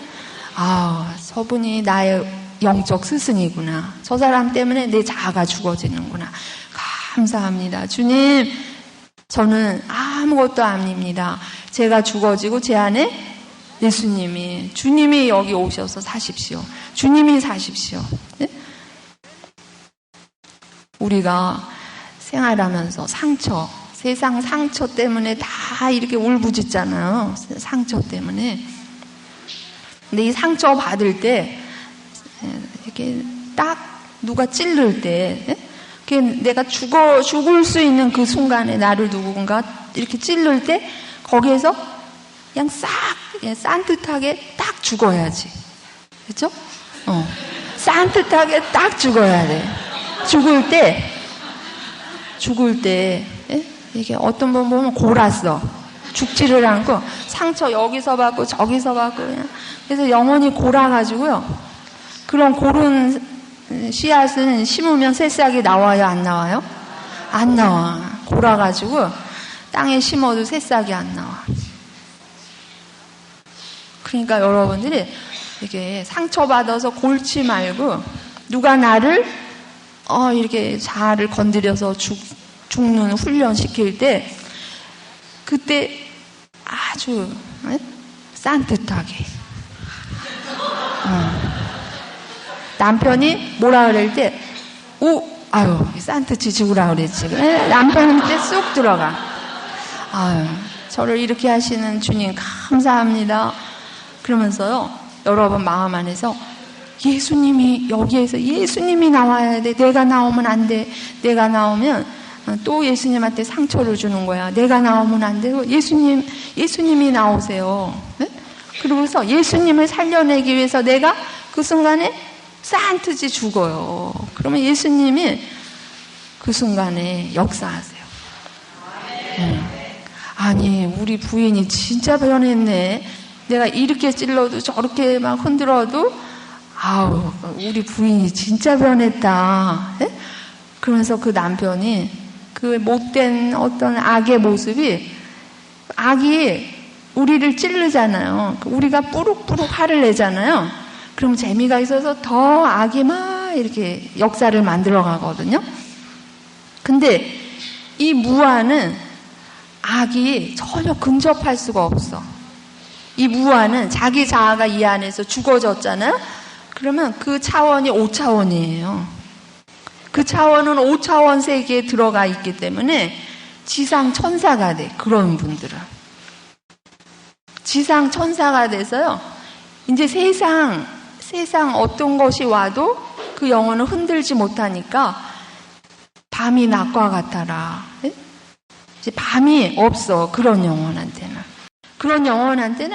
저분이 나의 영적 스승이구나. 저 사람 때문에 내 자아가 죽어지는구나. 감사합니다. 주님, 저는 아무것도 아닙니다. 제가 죽어지고 제 안에 주님이 여기 오셔서 사십시오. 주님이 사십시오. 네? 우리가 생활하면서 세상 상처 때문에 다 이렇게 울부짖잖아요. 상처 때문에. 근데 이 상처 받을 때, 이렇게 딱 누가 찌를 때, 내가 죽을 수 있는 그 순간에 나를 누군가 이렇게 찌를 때, 거기에서 그냥 산뜻하게 딱 죽어야지. 그렇죠? 산뜻하게 딱 죽어야 돼. 죽을 때, 이게 어떤 분 보면 골았어. 죽지를 않고 상처 여기서 받고 저기서 받고 그냥. 그래서 영혼이 골아가지고요. 그런 고른 씨앗은 심으면 새싹이 나와요, 안 나와요? 안 나와. 골아가지고 땅에 심어도 새싹이 안 나와. 그러니까 여러분들이 이렇게 상처받아서 골치 말고 누가 나를 이렇게 자아를 건드려서 죽는 훈련 시킬 때 그때 아주 산뜻하게 남편이 뭐라 그럴 때 산뜻히 죽으라 그랬지. 남편한테 쑥 들어가. 저를 이렇게 하시는 주님 감사합니다. 그러면서요, 여러분 마음 안에서 예수님이 나와야 돼. 내가 나오면 안 돼. 내가 나오면 또 예수님한테 상처를 주는 거야. 내가 나오면 안 되고 예수님이 나오세요. 네? 그러고서 예수님을 살려내기 위해서 내가 그 순간에 산뜻이 죽어요. 그러면 예수님이 그 순간에 역사하세요. 아니, 우리 부인이 진짜 변했네. 내가 이렇게 찔러도 저렇게 막 흔들어도 우리 부인이 진짜 변했다. 네? 그러면서 그 남편이 그 못된 어떤 악의 모습이, 악이 우리를 찌르잖아요. 우리가 뿌룩뿌룩 화를 내잖아요. 그럼 재미가 있어서 더 악이 막 이렇게 역사를 만들어 가거든요. 근데 이 무아는 악이 전혀 근접할 수가 없어. 이 무아는 자기 자아가 이 안에서 죽어졌잖아요. 그러면 그 차원이 5차원이에요. 그 차원은 5차원 세계에 들어가 있기 때문에 지상 천사가 돼. 그런 분들은 지상 천사가 돼서요, 이제 세상 어떤 것이 와도 그 영혼을 흔들지 못하니까 밤이 낮과 같아라. 네? 이제 밤이 없어. 그런 영혼한테는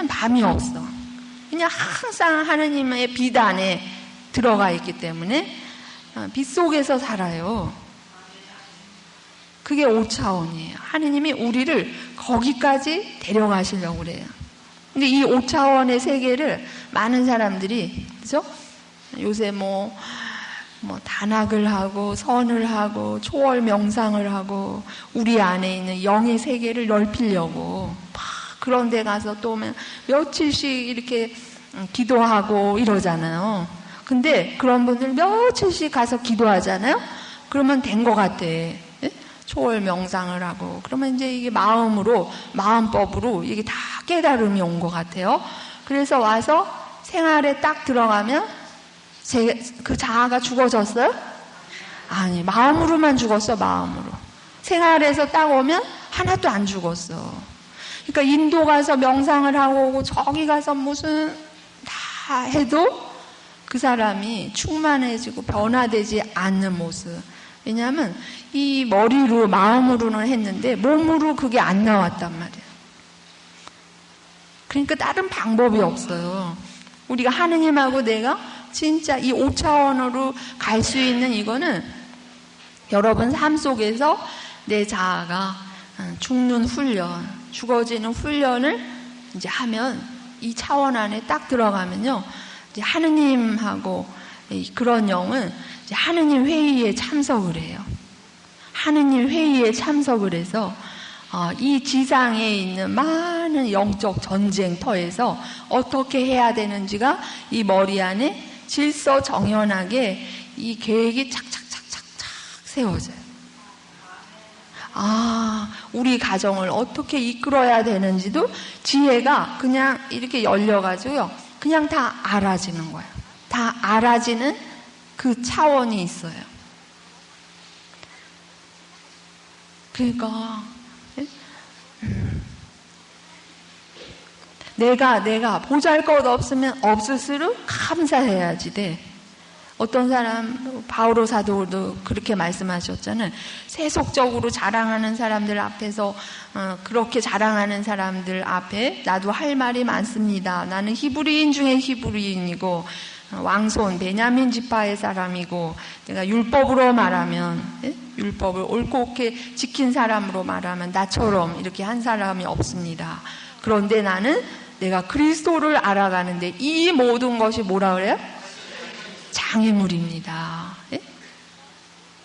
밤이 없어. 그냥 항상 하느님의 빛 안에 들어가 있기 때문에 빛 속에서 살아요. 그게 5차원이에요. 하느님이 우리를 거기까지 데려가시려고 그래요. 근데 이 5차원의 세계를 많은 사람들이, 그죠? 요새 뭐 단학을 하고 선을 하고 초월 명상을 하고 우리 안에 있는 영의 세계를 넓히려고 막 그런 데 가서 또 며칠씩 이렇게 기도하고 이러잖아요. 근데 그런 분들 며칠씩 가서 기도하잖아요. 그러면 된 것 같아. 예? 초월 명상을 하고 그러면 이제 이게 마음법으로 이게 다 깨달음이 온 것 같아요. 그래서 와서 생활에 딱 들어가면 그 자아가 죽어졌어요? 아니, 마음으로만 죽었어. 마음으로. 생활에서 딱 오면 하나도 안 죽었어. 그러니까 인도 가서 명상을 하고 오고 저기 가서 무슨 다 해도 그 사람이 충만해지고 변화되지 않는 모습. 왜냐하면 이 머리로 마음으로는 했는데 몸으로 그게 안 나왔단 말이에요. 그러니까 다른 방법이 없어요. 우리가 하느님하고 내가 진짜 이 5차원으로 갈 수 있는 이거는 여러분 삶 속에서 내 자아가 죽는 훈련, 죽어지는 훈련을 이제 하면 이 차원 안에 딱 들어가면요. 이제 하느님하고 그런 영은 이제 하느님 회의에 참석을 해요. 하느님 회의에 참석을 해서 이 지상에 있는 많은 영적 전쟁터에서 어떻게 해야 되는지가 이 머리 안에 질서정연하게 이 계획이 착착착착착 세워져요. 우리 가정을 어떻게 이끌어야 되는지도 지혜가 그냥 이렇게 열려가지고요. 그냥 다 알아지는 거예요. 다 알아지는 그 차원이 있어요. 그러니까 내가 보잘것 없을수록 감사해야지 돼. 어떤 사람 바오로 사도도 그렇게 말씀하셨잖아요. 세속적으로 자랑하는 사람들 앞에서 그렇게 자랑하는 사람들 앞에 나도 할 말이 많습니다. 나는 히브리인 중에 히브리인이고 왕손 베냐민 지파의 사람이고 내가 율법으로 말하면 율법을 옳게 지킨 사람으로 말하면 나처럼 이렇게 한 사람이 없습니다. 그런데 나는 내가 그리스도를 알아가는데 이 모든 것이 뭐라 그래요? 장애물입니다.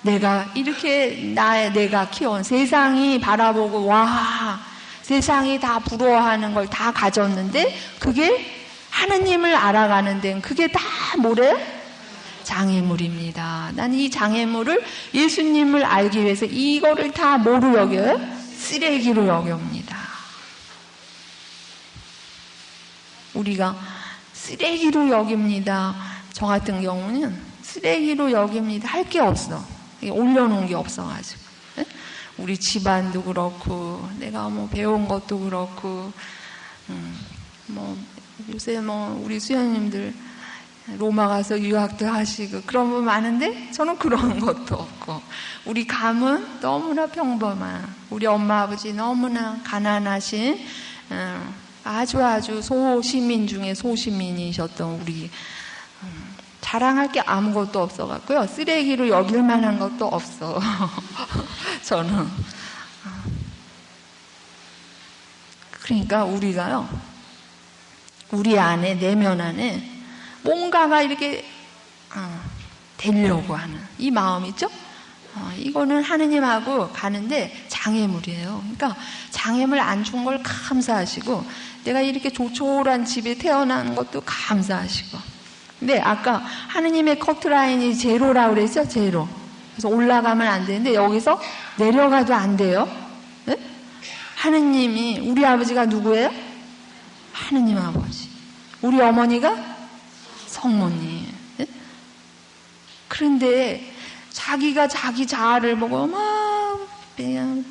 내가 이렇게 내가 키운 세상이 바라보고 와 세상이 다 부러워하는 걸 다 가졌는데 그게 하느님을 알아가는 데는 그게 다 뭐래요? 장애물입니다. 나는 이 장애물을 예수님을 알기 위해서 이거를 다 뭐로 여겨요? 쓰레기로 여깁니다. 우리가 쓰레기로 여깁니다. 저 같은 경우는 쓰레기로 여깁니다. 할 게 없어. 올려놓은 게 없어가지고. 우리 집안도 그렇고, 내가 뭐 배운 것도 그렇고, 요새 우리 수녀님들 로마 가서 유학도 하시고 그런 분 많은데 저는 그런 것도 없고, 우리 감은 너무나 평범한, 우리 엄마 아버지 너무나 가난하신, 아주 소시민 중에 소시민이셨던 우리, 자랑할 게 아무것도 없어갖고요. 쓰레기로 여길 만한 것도 없어. 저는. 그러니까 우리가요, 우리 안에, 내면 안에 뭔가가 이렇게 되려고 하는 이 마음 있죠? 이거는 하느님하고 가는데 장애물이에요. 그러니까 장애물 안 준 걸 감사하시고, 내가 이렇게 조촐한 집에 태어난 것도 감사하시고. 근데 아까 하느님의 커트라인이 제로라고 그랬죠? 제로. 그래서 올라가면 안 되는데 여기서 내려가도 안 돼요. 네? 하느님이, 우리 아버지가 누구예요? 하느님 아버지. 우리 어머니가 성모님. 네? 그런데 자기가 자기 자아를 보고 막 그냥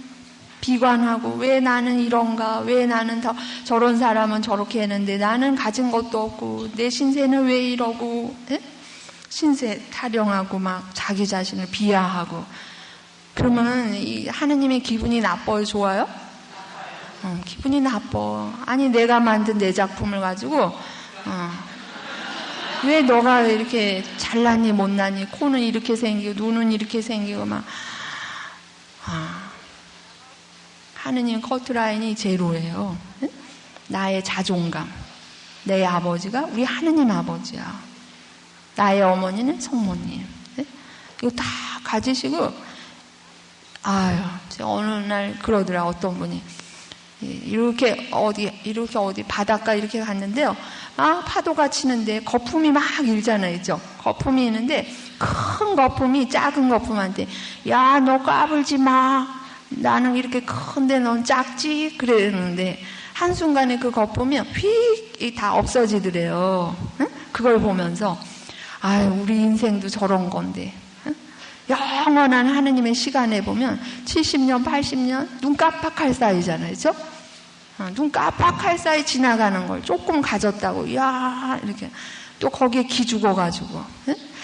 비관하고, 왜 나는 이런가, 왜 나는 저런 사람은 저렇게 했는데 나는 가진 것도 없고 내 신세는 왜 이러고, 예? 신세 타령하고 막 자기 자신을 비하하고, 그러면 이 하느님의 기분이 나빠요, 좋아요? 기분이 나빠. 아니 내가 만든 내 작품을 가지고 왜 너가 이렇게 잘났니 못났니, 코는 이렇게 생기고 눈은 이렇게 생기고 막. 하느님 커트라인이 제로예요. 나의 자존감. 내 아버지가 우리 하느님 아버지야. 나의 어머니는 성모님. 이거 다 가지시고, 어느 날 그러더라, 어떤 분이. 이렇게 어디 바닷가 이렇게 갔는데요. 파도가 치는데 거품이 막 일잖아요. 그죠? 거품이 있는데 큰 거품이 작은 거품한테 야, 너 까불지 마. 나는 이렇게 큰데 넌 작지? 그랬는데 한순간에 그 거품이 휙 다 없어지더래요. 응? 그걸 보면서 우리 인생도 저런 건데 영원한 하느님의 시간에 보면 70년, 80년 눈 깜빡할 사이잖아요. 그죠? 눈 깜빡할 사이 지나가는 걸 조금 가졌다고 이렇게 또 거기에 기죽어가지고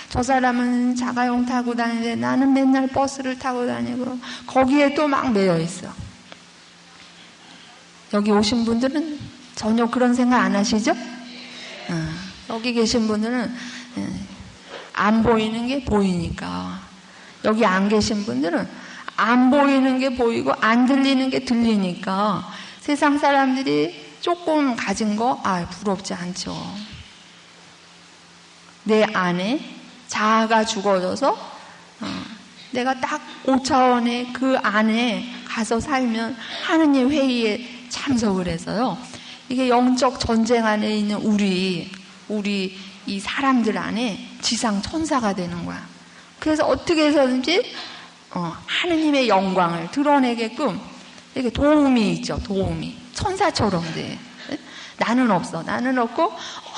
저 사람은 자가용 타고 다니는데 나는 맨날 버스를 타고 다니고 거기에 또 막 매여 있어. 여기 오신 분들은 전혀 그런 생각 안 하시죠? 여기 계신 분들은 안 보이는 게 보이니까. 여기 안 계신 분들은 안 보이는 게 보이고 안 들리는 게 들리니까 세상 사람들이 조금 가진 거 부럽지 않죠. 내 안에 자아가 죽어져서 내가 딱 5차원의 그 안에 가서 살면 하느님 회의에 참석을 해서요. 이게 영적 전쟁 안에 있는 우리 이 사람들 안에 지상 천사가 되는 거야. 그래서 어떻게 해서든지 하느님의 영광을 드러내게끔 이렇게 도움이 있죠. 도움이 천사처럼 돼. 나는 없어. 나는 없고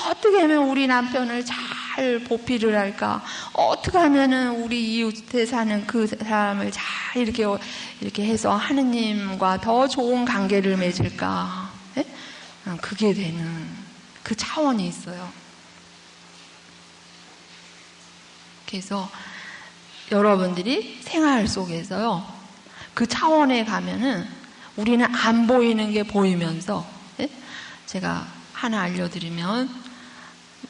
어떻게 하면 우리 남편을 잘 보필을 할까? 어떻게 하면은 우리 이웃에 사는 그 사람을 잘 이렇게 해서 하느님과 더 좋은 관계를 맺을까? 그게 되는 그 차원이 있어요. 그래서 여러분들이 생활 속에서요, 그 차원에 가면은 우리는 안 보이는 게 보이면서, 제가 하나 알려드리면,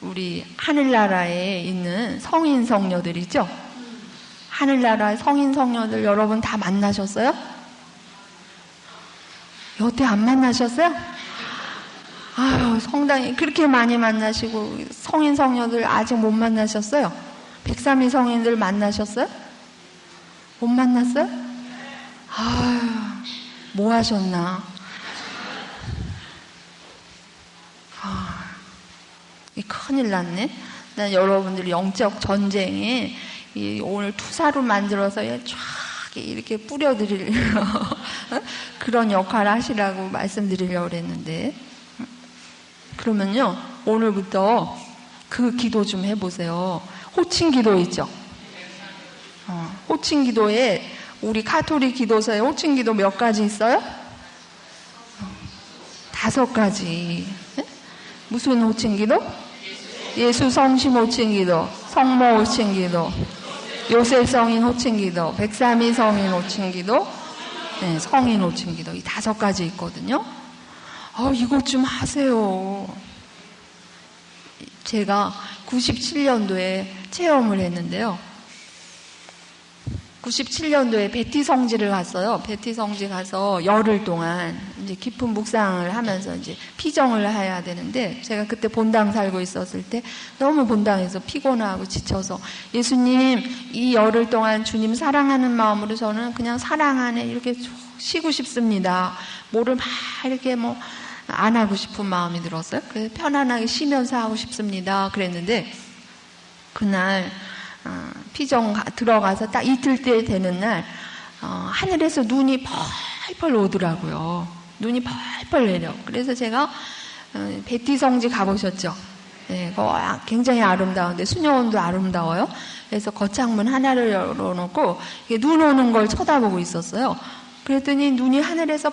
우리 하늘나라에 있는 성인 성녀들 있죠? 하늘나라의 성인 성녀들 여러분 다 만나셨어요? 여태 안 만나셨어요? 성당에 그렇게 많이 만나시고 성인 성녀들 아직 못 만나셨어요? 103위 성인들 만나셨어요? 못 만났어요? 뭐 하셨나? 큰일 났네. 난 여러분들 영적 전쟁에 오늘 투사로 만들어서 쫙 이렇게 뿌려드릴 그런 역할을 하시라고 말씀드리려고 그랬는데, 그러면요 오늘부터 그 기도 좀 해보세요. 호칭 기도 있죠? 호칭 기도에 우리 가톨릭 기도서에 호칭 기도 몇 가지 있어요? 5가지. 무슨 호칭 기도? 예수 성심 호칭 기도, 성모 호칭 기도, 요셉 성인 호칭 기도, 103위 성인 호칭 기도, 성인 호칭 기도. 이 5가지 있거든요. 이것 좀 하세요. 제가 97년도에 체험을 했는데요. 97년도에 베티 성지를 갔어요. 베티 성지 가서 열흘 동안 이제 깊은 묵상을 하면서 이제 피정을 해야 되는데, 제가 그때 본당 살고 있었을 때 너무 본당에서 피곤하고 지쳐서 예수님, 이 열흘 동안 주님 사랑하는 마음으로 저는 그냥 사랑 안에 이렇게 쉬고 싶습니다. 뭐를 막 이렇게 안 하고 싶은 마음이 들었어요. 그래서 편안하게 쉬면서 하고 싶습니다. 그랬는데 그날 피정 들어가서 딱 이틀째 되는 날 하늘에서 눈이 펄펄 오더라고요. 눈이 펄펄 내려. 그래서 제가 베티 성지 가보셨죠? 굉장히 아름다운데 수녀원도 아름다워요. 그래서 거창문 하나를 열어놓고 눈 오는 걸 쳐다보고 있었어요. 그랬더니 눈이 하늘에서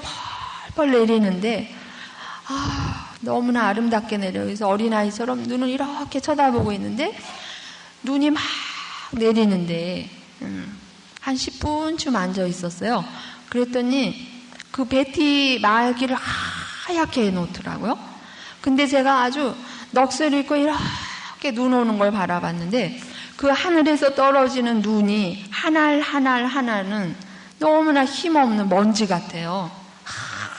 펄펄 내리는데 너무나 아름답게 내려. 그래서 어린아이처럼 눈을 이렇게 쳐다보고 있는데 눈이 막 내리는데 한 10분쯤 앉아 있었어요. 그랬더니 그 베티 말기를 하얗게 해놓더라고요. 근데 제가 아주 넋을 잃고 이렇게 눈 오는 걸 바라봤는데 그 하늘에서 떨어지는 눈이 하나는 너무나 힘없는 먼지 같아요.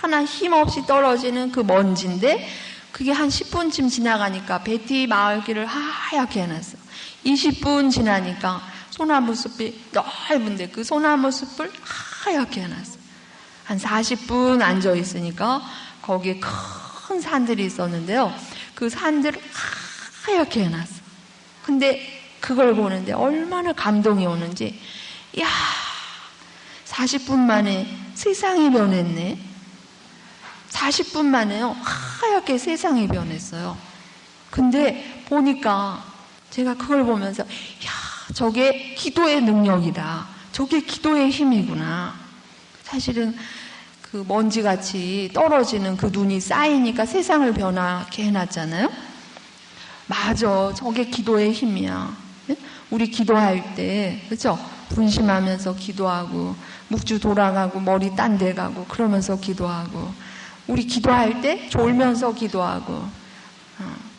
하나 힘없이 떨어지는 그 먼지인데 그게 한 10분쯤 지나가니까 베티 마을길을 하얗게 해놨어. 20분 지나니까 소나무 숲이 넓은데 그 소나무 숲을 하얗게 해놨어. 한 40분 앉아 있으니까 거기에 큰 산들이 있었는데요. 그 산들을 하얗게 해놨어. 근데 그걸 보는데 얼마나 감동이 오는지, 야, 40분 만에 세상이 변했네. 40분 만에요, 하얗게 세상이 변했어요. 근데 보니까 제가 그걸 보면서, 야, 저게 기도의 능력이다. 저게 기도의 힘이구나. 사실은 그 먼지같이 떨어지는 그 눈이 쌓이니까 세상을 변하게 해놨잖아요. 맞아, 저게 기도의 힘이야. 우리 기도할 때, 그렇죠? 분심하면서 기도하고, 묵주 돌아가고, 머리 딴 데 가고, 그러면서 기도하고, 우리 기도할 때 졸면서 기도하고,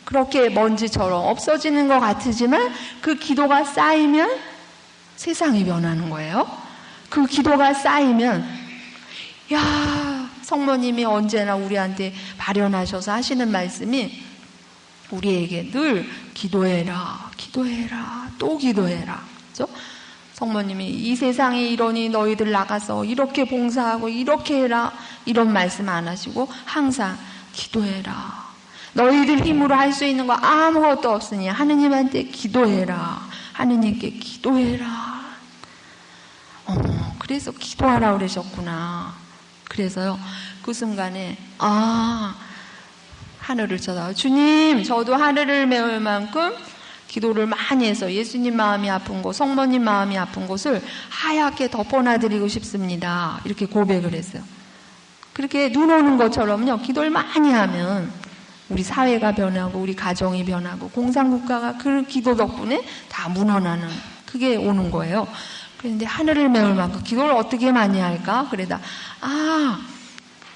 그렇게 먼지처럼 없어지는 것 같으지만 그 기도가 쌓이면 세상이 변하는 거예요. 그 기도가 쌓이면, 야, 성모님이 언제나 우리한테 발현하셔서 하시는 말씀이 우리에게 늘 기도해라, 기도해라, 또 기도해라. 그렇죠? 성모님이 이 세상에 이러니 너희들 나가서 이렇게 봉사하고 이렇게 해라, 이런 말씀 안 하시고 항상 기도해라. 너희들 힘으로 할 수 있는 거 아무것도 없으니 하느님한테 기도해라. 하느님께 기도해라. 그래서 기도하라 그러셨구나. 그래서요, 그 순간에 하늘을 쳐다봐, 주님, 저도 하늘을 메울 만큼 기도를 많이 해서 예수님 마음이 아픈 곳, 성모님 마음이 아픈 곳을 하얗게 덮어놔드리고 싶습니다. 이렇게 고백을 했어요. 그렇게 눈 오는 것처럼요, 기도를 많이 하면 우리 사회가 변하고 우리 가정이 변하고 공산국가가 그 기도 덕분에 다 무너나는, 그게 오는 거예요. 그런데 하늘을 메울 만큼 기도를 어떻게 많이 할까? 그러다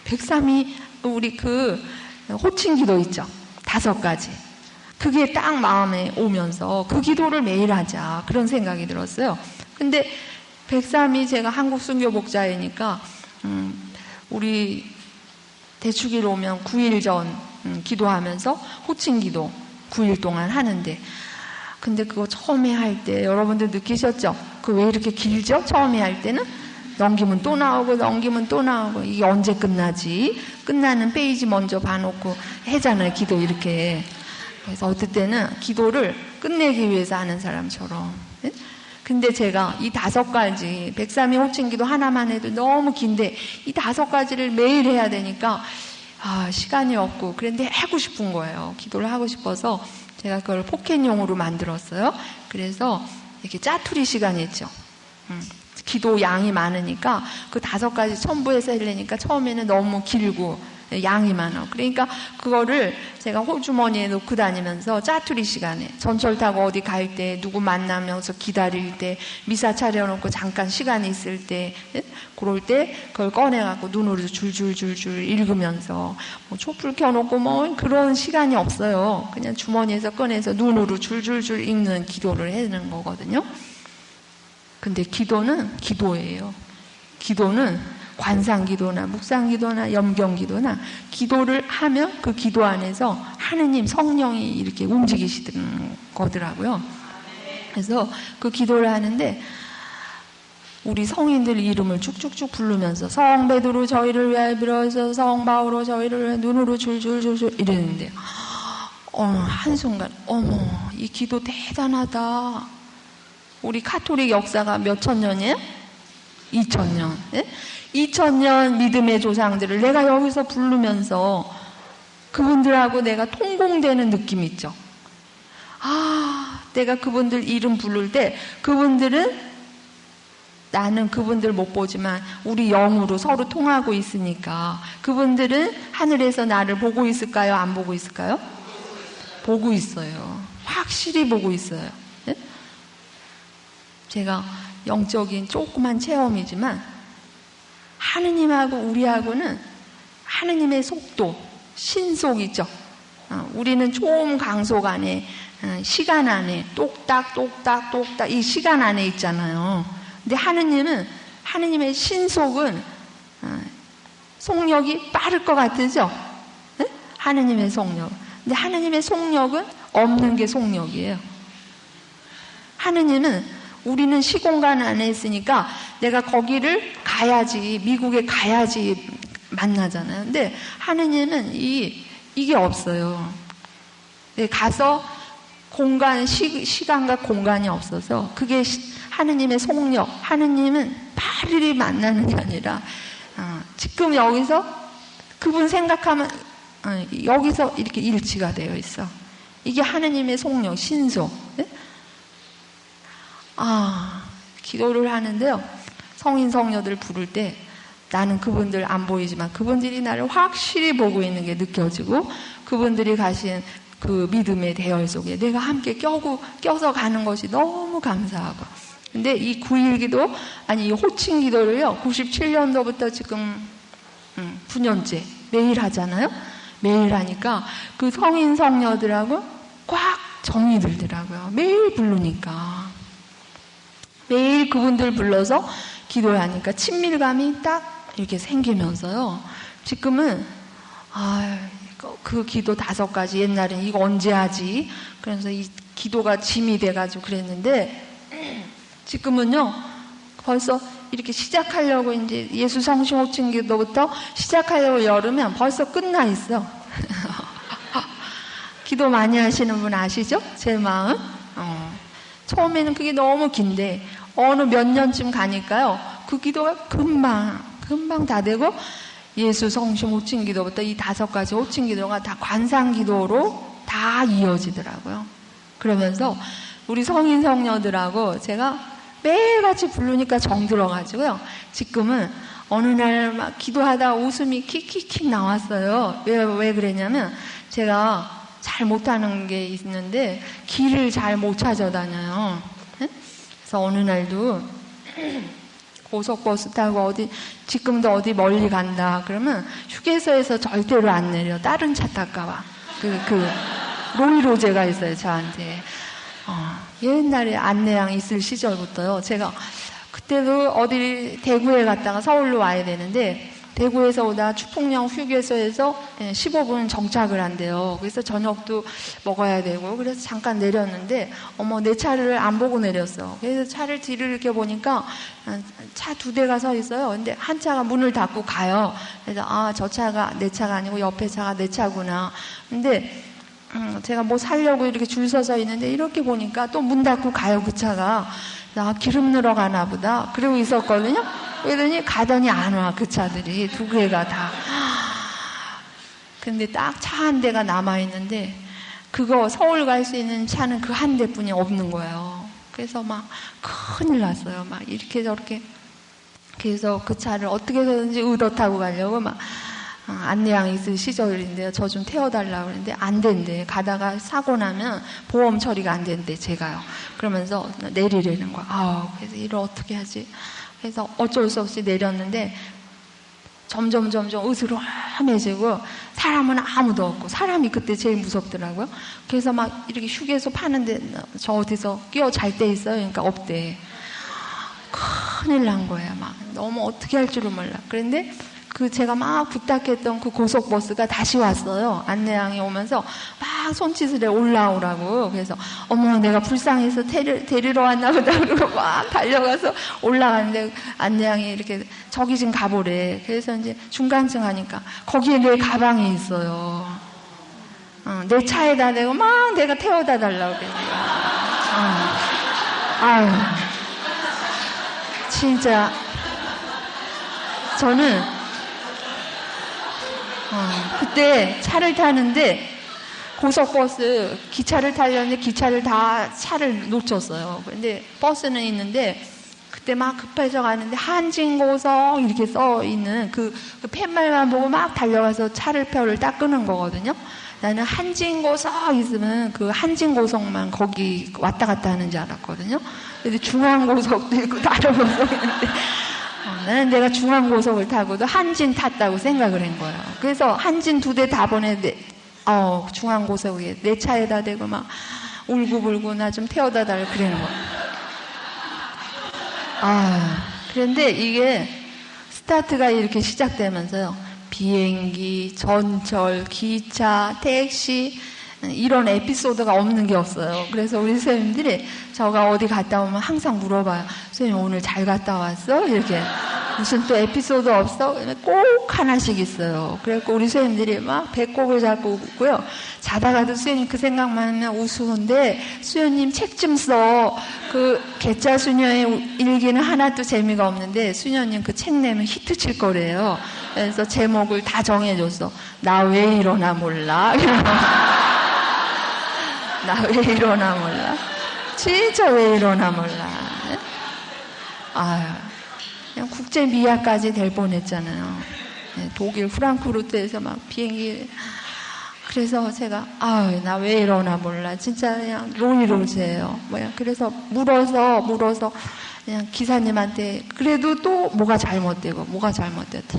백삼이 우리 그 호칭 기도 있죠. 5가지. 그게 딱 마음에 오면서 그 기도를 매일 하자, 그런 생각이 들었어요. 근데 백삼이 제가 한국 순교 목자이니까 우리 대축일 오면 9일 전 기도하면서 호칭 기도 9일 동안 하는데, 근데 그거 처음에 할 때 여러분들 느끼셨죠? 그 왜 이렇게 길죠? 처음에 할 때는 넘기면 또 나오고 넘기면 또 나오고, 이게 언제 끝나지? 끝나는 페이지 먼저 봐놓고 해잖아요, 기도 이렇게. 그래서 어떨 때는 기도를 끝내기 위해서 하는 사람처럼. 근데 제가 이 5가지, 백삼이 호칭 기도 하나만 해도 너무 긴데 이 5가지를 매일 해야 되니까 시간이 없고, 그런데 하고 싶은 거예요. 기도를 하고 싶어서 제가 그걸 포켓용으로 만들었어요. 그래서 이렇게 짜투리 시간이 있죠. 기도 양이 많으니까 그 5가지 첨부해서 하려니까 처음에는 너무 길고 양이 많아. 그러니까 그거를 제가 호주머니에 놓고 다니면서 짜투리 시간에, 전철 타고 어디 갈 때, 누구 만나면서 기다릴 때, 미사 차려놓고 잠깐 시간이 있을 때, 그럴 때 그걸 꺼내갖고 눈으로 줄줄줄줄 읽으면서, 뭐 촛불 켜놓고 뭐 그런 시간이 없어요. 그냥 주머니에서 꺼내서 눈으로 줄줄줄 읽는 기도를 해는 거거든요. 근데 기도는 기도예요. 기도는 관상기도나 묵상기도나 염경기도나 기도를 하면 그 기도 안에서 하느님 성령이 이렇게 움직이시는 거더라고요. 그래서 그 기도를 하는데 우리 성인들 이름을 쭉쭉쭉 부르면서 성 베드로 저희를 위하여 빌어서, 성 바오로 저희를 위하여, 눈으로 줄줄줄줄 이랬는데 한순간 이 기도 대단하다. 우리 카톨릭 역사가 몇천 년이에요? 2000년. 2000년 믿음의 조상들을 내가 여기서 부르면서 그분들하고 내가 통공되는 느낌 있죠. 내가 그분들 이름 부를 때 그분들은, 나는 그분들 못 보지만 우리 영으로 서로 통하고 있으니까 그분들은 하늘에서 나를 보고 있을까요? 안 보고 있을까요? 보고 있어요. 확실히 보고 있어요. 제가 영적인 조그만 체험이지만 하느님하고 우리하고는 하느님의 속도, 신속 있죠. 우리는 좀 강속 안에, 시간 안에 똑딱 이 시간 안에 있잖아요. 근데 하느님은, 하느님의 신속은 속력이 빠를 것 같으죠? 하느님의 속력. 근데 하느님의 속력은 없는 게 속력이에요. 하느님은, 우리는 시공간 안에 있으니까 내가 거기를 가야지, 미국에 가야지 만나잖아요. 근데 하느님은 이게 없어요. 네, 가서 시간과 공간이 없어서 그게 하느님의 속력, 하느님은 8일이 만나는 게 아니라 지금 여기서 그분 생각하면 여기서 이렇게 일치가 되어 있어. 이게 하느님의 속력, 신속. 네? 기도를 하는데요. 성인 성녀들 부를 때 나는 그분들 안 보이지만 그분들이 나를 확실히 보고 있는 게 느껴지고 그분들이 가신 그 믿음의 대열 속에 내가 함께 껴서 가는 것이 너무 감사하고. 근데 이 9일 기도, 이 호칭 기도를요, 97년도부터 지금 9년째 매일 하잖아요. 매일 하니까 그 성인 성녀들하고 꽉 정이 들더라고요. 매일 부르니까. 매일 그분들 불러서 기도하니까 친밀감이 딱 이렇게 생기면서요. 지금은 그 기도 5가지, 옛날엔 이거 언제 하지? 그래서 이 기도가 짐이 돼가지고 그랬는데 지금은요 벌써 이렇게 시작하려고 이제 예수 성심 호칭 기도부터 시작하려고 열으면 벌써 끝나 있어. 기도 많이 하시는 분 아시죠? 제 마음. 처음에는 그게 너무 긴데 어느 몇 년쯤 가니까요 그 기도가 금방 다 되고 예수 성심 호칭 기도부터 이 5가지 호칭 기도가 다 관상 기도로 다 이어지더라고요. 그러면서 우리 성인 성녀들하고 제가 매일같이 부르니까 정 들어가지고요. 지금은 어느 날 막 기도하다 웃음이 킥킥킥 나왔어요. 왜 그랬냐면 제가 잘 못하는 게 있는데 길을 잘 못 찾아다녀요. 그래서 어느 날도 고속버스 타고 지금도 어디 멀리 간다 그러면 휴게소에서 절대로 안 내려. 다른 차 탈까봐. 로이로제가 있어요 저한테. 옛날에 안내양 있을 시절부터요. 제가 그때도 어디 대구에 갔다가 서울로 와야 되는데 대구에서 오다 추풍령 휴게소에서 15분 정착을 한대요. 그래서 저녁도 먹어야 되고 그래서 잠깐 내렸는데 내 차를 안 보고 내렸어. 그래서 차를 뒤를 이렇게 보니까 차 2대가 서 있어요. 근데 한 차가 문을 닫고 가요. 그래서 저 차가 내 차가 아니고 옆에 차가 내 차구나. 근데 제가 뭐 사려고 이렇게 줄 서서 있는데 이렇게 보니까 또 문 닫고 가요 그 차가. 기름 넣으러 가나 보다. 그러고 있었거든요. 그러더니 가더니 안 와 그 차들이 2개가 다. 근데 딱 차 한 대가 남아있는데 그거 서울 갈 수 있는 차는 그 한 대뿐이 없는 거예요. 그래서 막 큰일 났어요. 막 이렇게 저렇게. 그래서 그 차를 어떻게 해서든지 의도 타고 가려고 막 안내양 있을 시절인데요. 저 좀 태워달라고 그랬는데 안 된대. 가다가 사고 나면 보험 처리가 안 된대 제가요. 그러면서 내리려는 거야. 그래서 이걸 어떻게 하지? 그래서 어쩔 수 없이 내렸는데 점점 으스름해지고 사람은 아무도 없고 사람이 그때 제일 무섭더라고요. 그래서 막 이렇게 휴게소 파는데 저 어디서 끼어 잘 때 있어요. 그러니까 없대. 큰일 난 거야. 막 너무 어떻게 할 줄을 몰라. 그런데 제가 막 부탁했던 그 고속버스가 다시 왔어요. 안내양이 오면서 막 손짓을 해 올라오라고. 그래서 내가 불쌍해서 데리러 왔나 보다 그러고 막 달려가서 올라가는데 안내양이 이렇게 저기 좀 가보래. 그래서 이제 중간쯤 가니까 거기에 내 가방이 있어요. 내 차에다 대고 막 내가 태워다 달라고 그러니까. 진짜 저는 그때 차를 타는데 고속버스 기차를 타려는데 차를 놓쳤어요. 근데 버스는 있는데 그때 막 급해서 가는데 한진고속 이렇게 써 있는 그 팻말만 보고 막 달려가서 표를 딱 끄는 거거든요. 나는 한진고속 있으면 그 한진고속만 거기 왔다 갔다 하는 줄 알았거든요. 근데 중앙고속도 있고 다른 고속이 있는데 나는 내가 중앙고속을 타고도 한진 탔다고 생각을 한 거예요. 그래서 한진 2대 다 보냈는데 중앙고속에 내 차에다 대고 막 울고불고 나 좀 태워다 달라고 그러는 거예요. 그런데 이게 스타트가 이렇게 시작되면서요. 비행기, 전철, 기차, 택시 이런 에피소드가 없는 게 없어요. 그래서 우리 선생님들이 저가 어디 갔다 오면 항상 물어봐요. 선생님 오늘 잘 갔다 왔어? 이렇게. 무슨 또 에피소드 없어? 꼭 하나씩 있어요. 그래갖고 우리 수연들이 막 배꼽을 잡고 웃고요. 자다가도 수연님 그 생각만 하면 우스운데, 수연님 책 좀 써. 그 개짜 수녀의 일기는 하나도 재미가 없는데 수녀님 그 책 내면 히트 칠 거래요. 그래서 제목을 다 정해줬어. 나 왜 이러나 몰라. 나 왜 이러나 몰라. 진짜 왜 이러나 몰라. 아유, 그냥 국제 미아까지 될 뻔했잖아요. 네, 독일 프랑크푸르트에서 막 비행기. 그래서 제가 나 왜 이러나 몰라. 진짜 그냥 로이로즈예요. 그래서 물어서 그냥 기사님한테 그래도 또 뭐가 잘못되고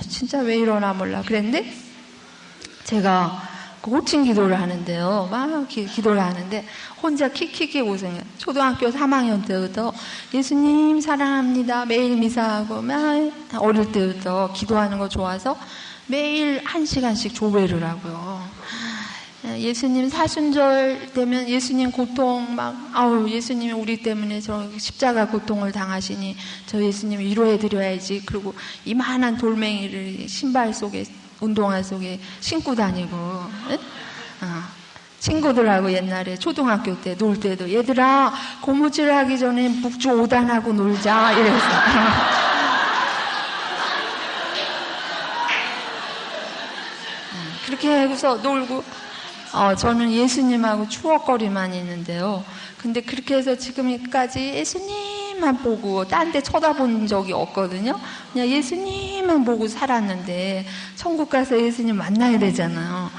진짜 왜 이러나 몰라. 그랬는데 제가 그 호칭 기도를 하는데요. 막 기도를 하는데 혼자 킥킥킥 웃으면 초등학교 3학년 때부터 예수님 사랑합니다. 매일 미사하고 막 어릴 때부터 기도하는 거 좋아서 매일 1시간씩 조회를 하고요. 예수님 사순절 되면 예수님 고통 예수님이 우리 때문에 저 십자가 고통을 당하시니 저 예수님 위로해드려야지. 그리고 이만한 돌멩이를 신발 속에 운동화 속에 신고 다니고, 친구들하고 옛날에 초등학교 때 놀 때도 얘들아 고무줄 하기 전에 묵주 5단하고 놀자 이랬어. 그렇게 하고서 놀고, 저는 예수님하고 추억거리만 있는데요. 근데 그렇게 해서 지금까지 예수님만 보고 딴 데 쳐다본 적이 없거든요. 그냥 예수님만 보고 살았는데 천국 가서 예수님 만나야 되잖아요.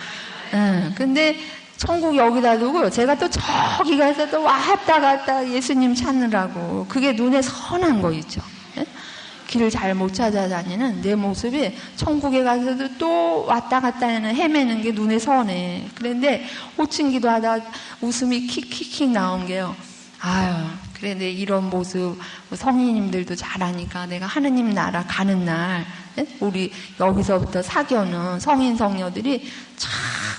근데 천국 여기다 두고 제가 또 저기 가서 또 왔다 갔다 예수님 찾느라고 그게 눈에 선한 거 있죠. 길을 잘 못 찾아다니는 내 모습이 천국에 가서도 또 왔다 갔다 하는 헤매는 게 눈에 선해. 그런데 호칭기도 하다 웃음이 킥킥킥 나온 게요. 그런데 이런 모습 성인님들도 잘하니까 내가 하느님 나라 가는 날 우리 여기서부터 사귀는 성인 성녀들이 쫙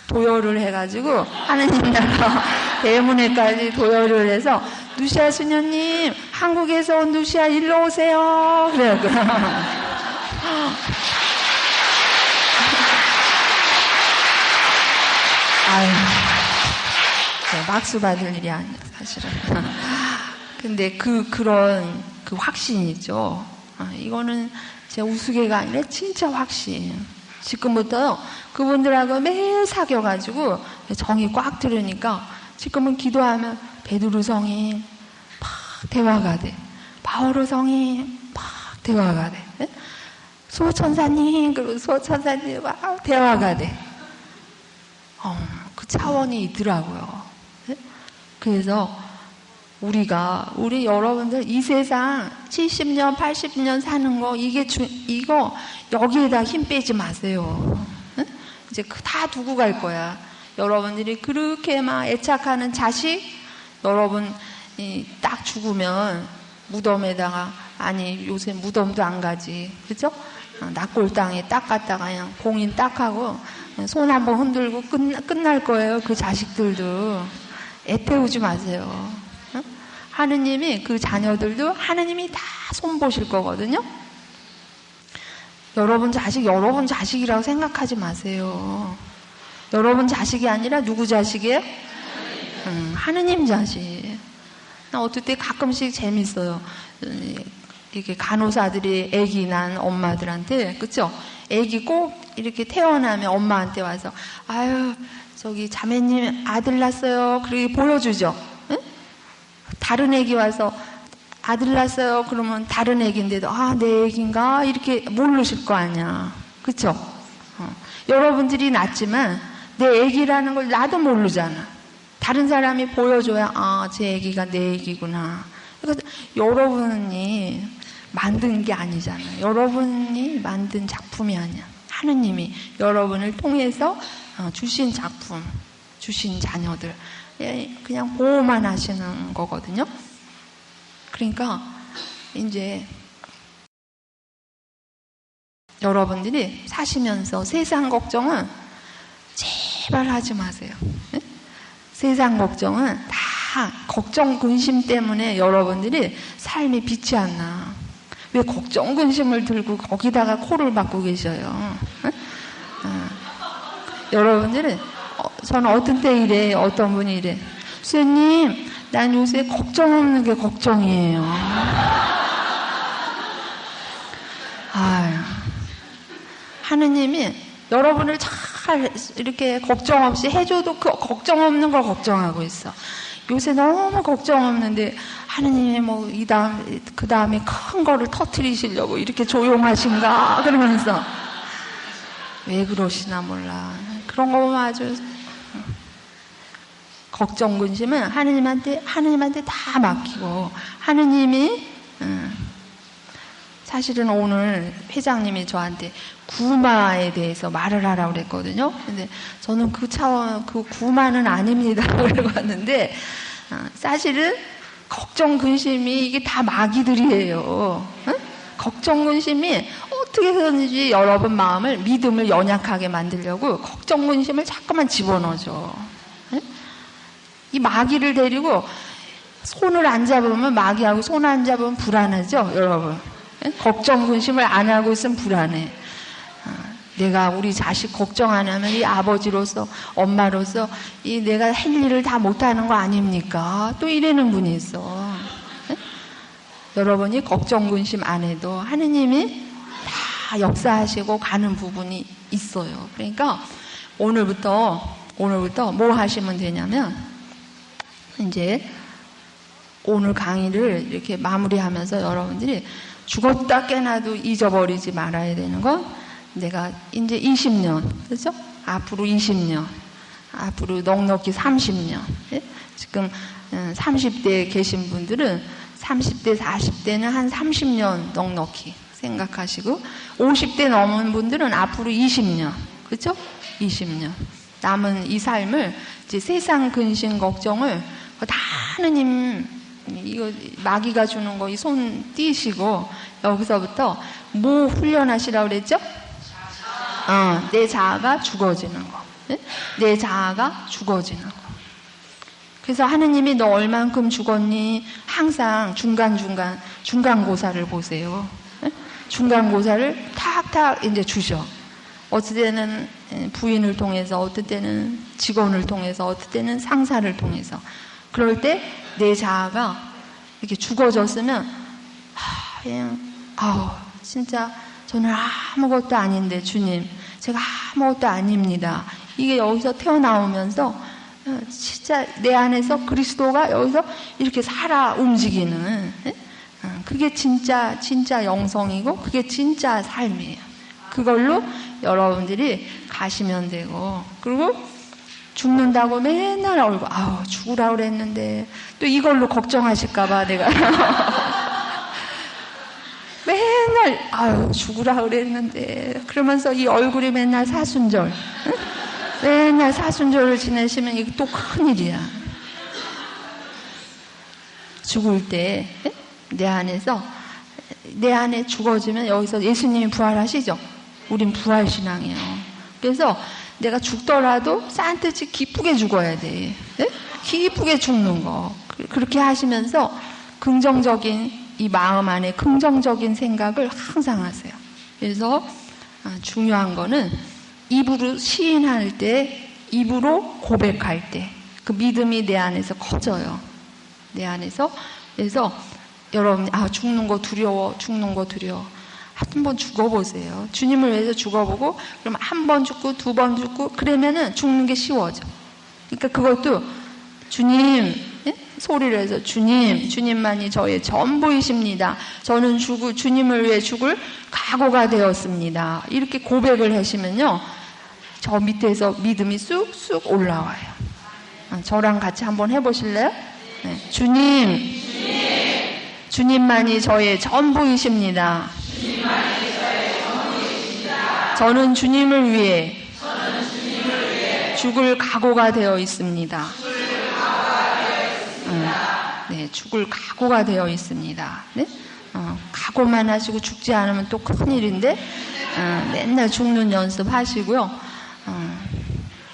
도열을 해가지고 하느님 나라 대문에까지 도열을 해서 누시아 수녀님 한국에서 온 누시아 일로 오세요. 그래요. 박수 받을 일이 아니야 사실은. 근데 그런 확신이죠. 이거는 제 우스개가 아니라 진짜 확신. 지금부터 그분들하고 매일 사귀어가지고 정이 꽉 들으니까 지금은 기도하면 베드로 성인 막 대화가 돼. 바오로 성인 막 대화가 돼. 수호천사님 그리고 수호천사님 막 대화가 돼. 그 차원이 있더라고요. 그래서 우리 여러분들 이 세상 70년, 80년 사는 거 이거 여기에다 힘 빼지 마세요. 이제 다 두고 갈 거야. 여러분들이 그렇게 막 애착하는 자식, 여러분 딱 죽으면 무덤에다가 요새 무덤도 안 가지, 그죠? 납골 땅에 딱 갔다가 그냥 봉인 딱 하고 손 한번 흔들고 끝날 거예요. 그 자식들도 애 태우지 마세요. 하느님이 그 자녀들도 하느님이 다 손보실 거거든요. 여러분 자식이라고 생각하지 마세요. 여러분 자식이 아니라 누구 자식이에요? 하느님 자식. 나 어떨 때 가끔씩 재밌어요. 이렇게 간호사들이 아기 난 엄마들한테, 그쵸? 아기 꼭 이렇게 태어나면 엄마한테 와서 저기 자매님 아들 낳았어요. 그렇게 보여주죠. 응? 다른 아기 와서 아들 낳았어요. 그러면 다른 아기인데도 내 아기인가? 이렇게 모르실 거 아니야. 그쵸? 여러분들이 낳지만 내 아기라는 걸 나도 모르잖아. 다른 사람이 보여줘야 제 아기가 내 아기구나. 그러니까 여러분이 만든 게 아니잖아요. 여러분이 만든 작품이 아니야. 하느님이 여러분을 통해서 주신 작품, 주신 자녀들 그냥 보호만 하시는 거거든요. 그러니까 이제 여러분들이 사시면서 세상 걱정은 제발 하지 마세요. 네? 세상 걱정은 다 걱정 근심 때문에 여러분들이 삶이 빛이 안 나. 왜 걱정 근심을 들고 거기다가 코를 박고 계셔요? 여러분들은 저는 어떤 때 이래, 어떤 분이 이래. 선생님, 난 요새 걱정 없는 게 걱정이에요. 아유, 하느님이 여러분을 잘 이렇게 걱정 없이 해줘도 그 걱정 없는 걸 걱정하고 있어. 요새 너무 걱정 없는데 하느님이 뭐 그 다음에 큰 거를 터뜨리시려고 이렇게 조용하신가 그러면서 왜 그러시나 몰라. 그런 거 보면 아주 걱정 근심은 하느님한테 다 맡기고 하느님이 사실은 오늘 회장님이 저한테 구마에 대해서 말을 하라고 그랬거든요. 근데 저는 그 구마는 아닙니다. 그러고 왔는데, 사실은 걱정, 근심이 이게 다 마귀들이에요. 응? 걱정, 근심이 어떻게 해서든지 여러분 마음을, 믿음을 연약하게 만들려고 걱정, 근심을 자꾸만 집어넣어줘. 응? 이 마귀를 데리고 손을 안 잡으면 마귀하고 손 안 잡으면 불안하죠, 여러분. 걱정, 근심을 안 하고 있으면 불안해. 내가 우리 자식 걱정 안 하면 이 아버지로서, 엄마로서 이 내가 할 일을 다 못하는 거 아닙니까? 또 이러는 분이 있어. 여러분이 걱정, 근심 안 해도 하느님이 다 역사하시고 가는 부분이 있어요. 그러니까 오늘부터 뭐 하시면 되냐면, 이제 오늘 강의를 이렇게 마무리하면서 여러분들이 죽었다 깨나도 잊어버리지 말아야 되는 건 내가 이제 20년, 그렇죠? 앞으로 20년, 앞으로 넉넉히 30년. 예? 지금 30대에 계신 분들은 30대, 40대는 한 30년 넉넉히 생각하시고 50대 넘은 분들은 앞으로 20년, 그렇죠? 20년. 남은 이 삶을 이제 세상 근심 걱정을 다 하느님 이거 마귀가 주는 거 이 손 띄시고 여기서부터 뭐 훈련하시라고 그랬죠? 내 자아가 죽어지는 거. 네? 내 자아가 죽어지는 거. 그래서 하느님이 너 얼만큼 죽었니? 항상 중간고사를 보세요. 네? 중간고사를 탁탁 이제 주셔. 어떨 때는 부인을 통해서, 어떨 때는 직원을 통해서, 어떨 때는 상사를 통해서. 그럴 때 내 자아가 이렇게 죽어졌으면 그냥 진짜 저는 아무것도 아닌데 주님, 제가 아무것도 아닙니다. 이게 여기서 태어나오면서 진짜 내 안에서 그리스도가 여기서 이렇게 살아 움직이는 그게 진짜 영성이고 그게 진짜 삶이에요. 그걸로 여러분들이 가시면 되고, 그리고 죽는다고 맨날 죽으라고 그랬는데 또 이걸로 걱정하실까봐 내가 맨날 죽으라고 그랬는데 그러면서 이 얼굴이 맨날 사순절, 응? 맨날 사순절을 지내시면 이게 또 큰일이야. 죽을 때 내 안에 죽어지면 여기서 예수님이 부활하시죠. 우린 부활신앙이에요. 그래서 내가 죽더라도 산뜻이 기쁘게 죽어야 돼. 네? 기쁘게 죽는 거. 그렇게 하시면서 긍정적인 이 마음 안에 긍정적인 생각을 항상 하세요. 그래서 중요한 거는 입으로 시인할 때, 입으로 고백할 때 그 믿음이 내 안에서 커져요. 내 안에서. 그래서 여러분 죽는 거 두려워. 한번 죽어보세요. 주님을 위해서 죽어보고, 그럼 한 번 죽고, 두 번 죽고, 그러면은 죽는 게 쉬워져. 그러니까 그것도 주님, 소리를 해서 주님만이 저의 전부이십니다. 저는 주님을 위해 죽을 각오가 되었습니다. 이렇게 고백을 하시면요, 저 밑에서 믿음이 쑥쑥 올라와요. 저랑 같이 한번 해보실래요? 네. 주님만이 저의 전부이십니다. 저는 주님을 위해 죽을 각오가 되어 있습니다. 네, 죽을 각오가 되어 있습니다. 네? 각오만 하시고 죽지 않으면 또 큰일인데 맨날 죽는 연습하시고요.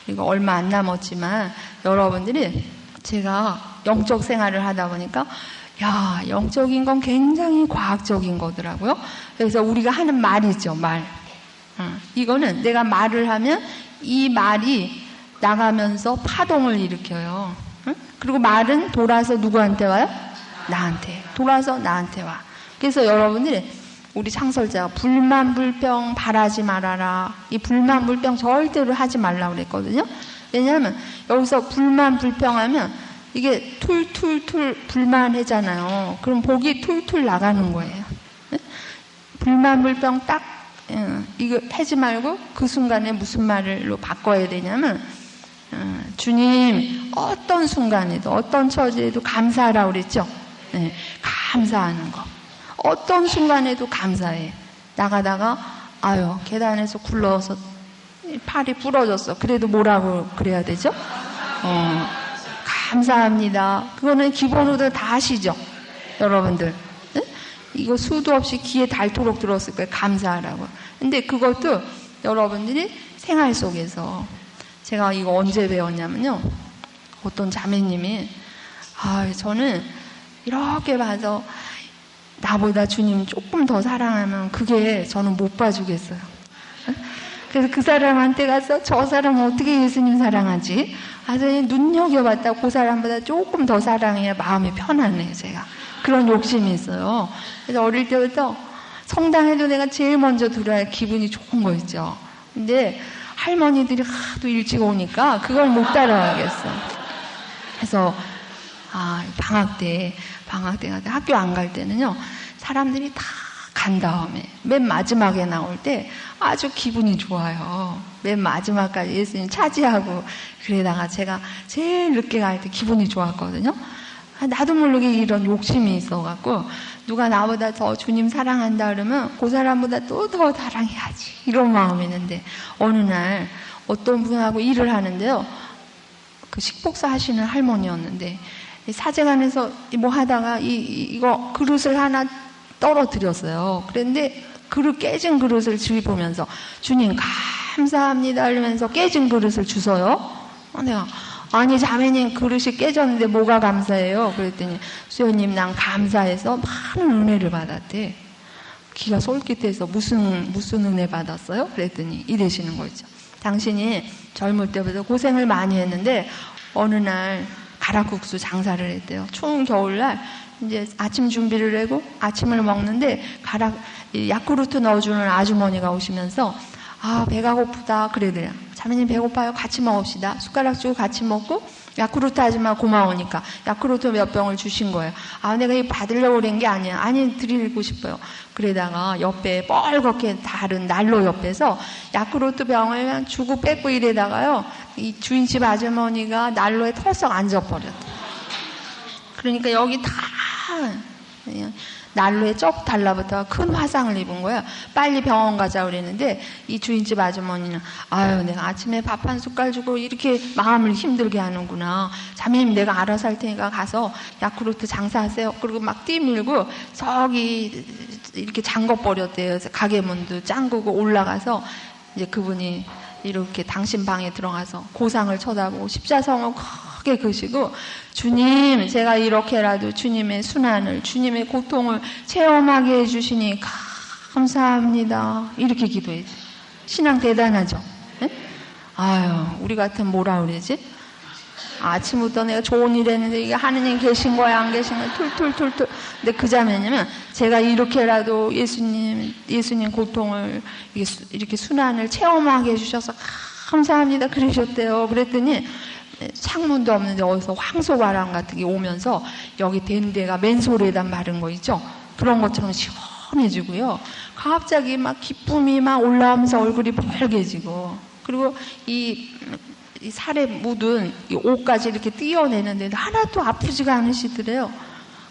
이거 얼마 안 남았지만 여러분들이, 제가 영적 생활을 하다 보니까 야, 영적인 건 굉장히 과학적인 거더라고요. 그래서 우리가 하는 말이죠, 말. 이거는 내가 말을 하면 이 말이 나가면서 파동을 일으켜요. 그리고 말은 돌아서 누구한테 와요? 나한테. 돌아서 나한테 와. 그래서 여러분들이 우리 창설자가 불만불평 바라지 말아라. 이 불만불평 절대로 하지 말라고 그랬거든요. 왜냐하면 여기서 불만불평하면 이게 툴툴툴 불만하잖아요. 그럼 복이 툴툴 나가는 거예요. 불만불평 딱 이거 하지 말고 그 순간에 무슨 말로 바꿔야 되냐면 주님 어떤 순간에도 어떤 처지에도 감사하라고 그랬죠. 네, 감사하는 거. 어떤 순간에도 감사해. 나가다가 아유 계단에서 굴러서 팔이 부러졌어. 그래도 뭐라고 그래야 되죠? 감사합니다. 그거는 기본으로 다 아시죠? 여러분들. 네? 이거 수도 없이 귀에 닳도록 들었을 거예요. 감사하라고. 근데 그것도 여러분들이 생활 속에서 제가 이거 언제 배웠냐면요. 어떤 자매님이 저는 이렇게 봐서 나보다 주님 조금 더 사랑하면 그게 저는 못 봐주겠어요. 그래서 그 사람한테 가서 저 사람은 어떻게 예수님 사랑하지? 눈여겨봤다 그 사람보다 조금 더 사랑해야 마음이 편하네요, 제가. 그런 욕심이 있어요. 그래서 어릴 때부터 성당에도 내가 제일 먼저 들어야 기분이 좋은 거 있죠. 근데 할머니들이 하도 일찍 오니까 그걸 못 따라가겠어. 그래서 방학 때 학교 안 갈 때는요, 사람들이 다 간 다음에 맨 마지막에 나올 때 아주 기분이 좋아요. 맨 마지막까지 예수님 차지하고 그러다가 제가 제일 늦게 갈 때 기분이 좋았거든요. 나도 모르게 이런 욕심이 있어갖고 누가 나보다 더 주님 사랑한다 그러면 그 사람보다 또 더 사랑해야지 이런 마음이 있는데 어느 날 어떤 분하고 일을 하는데요. 그 식복사 하시는 할머니였는데 사제관에서 뭐 하다가 이거 그릇을 하나 떨어뜨렸어요. 그런데 깨진 그릇을 주위 보면서 주님 감사합니다 이러면서 깨진 그릇을 주서요. 내가 아니 자매님 그릇이 깨졌는데 뭐가 감사해요? 그랬더니 수요님 난 감사해서 많은 은혜를 받았대. 기가 솔깃해서 무슨 은혜 받았어요? 그랬더니 이러시는 거죠. 당신이 젊을 때부터 고생을 많이 했는데 어느 날 가락국수 장사를 했대요. 추운 겨울날 이제 아침 준비를 하고 아침을 먹는데 야쿠르트 넣어주는 아주머니가 오시면서 배가 고프다 그러더래요. 자매님 배고파요? 같이 먹읍시다. 숟가락 주고 같이 먹고 야쿠르트 아줌마 고마우니까 야쿠르트 몇 병을 주신 거예요. 내가 이거 받으려고 그런 게 아니야. 아니 드리고 싶어요. 그러다가 옆에 뻘겋게 다른 난로 옆에서 야쿠르트 병을 그냥 주고 뺏고 이래다가요. 이 주인집 아주머니가 난로에 털썩 앉아버렸다. 그러니까 여기 다 난로에 쩍 달라붙어 큰 화상을 입은 거야. 빨리 병원 가자 그랬는데 이 주인집 아주머니는 내가 아침에 밥 한 숟갈 주고 이렇게 마음을 힘들게 하는구나. 자매님 내가 알아서 할 테니까 가서 야쿠르트 장사하세요. 그리고 막 뛰밀고 저기 이렇게 잠궈버렸대요. 가게 문도 짱구고 올라가서 이제 그분이 이렇게 당신 방에 들어가서 고상을 쳐다보고 십자성을 크게 그시고 주님 제가 이렇게라도 주님의 순환을 주님의 고통을 체험하게 해주시니 감사합니다 이렇게 기도해야지. 신앙 대단하죠. 네? 우리 같은 뭐라 그러지? 아침부터 내가 좋은 일 했는데 이게 하느님 계신 거야 안 계신 거야 툴툴툴툴. 근데 그 자매님은 제가 이렇게라도 예수님 고통을 이렇게 순환을 체험하게 해주셔서 감사합니다 그러셨대요. 그랬더니 창문도 없는데 어디서 황소바람 같은 게 오면서 여기 된 데가 맨솔에다 마른 거 있죠? 그런 것처럼 시원해지고요. 갑자기 막 기쁨이 막 올라오면서 얼굴이 빨개지고 그리고 이 살에 묻은 이 옷까지 이렇게 띄어내는데 하나도 아프지가 않으시더래요.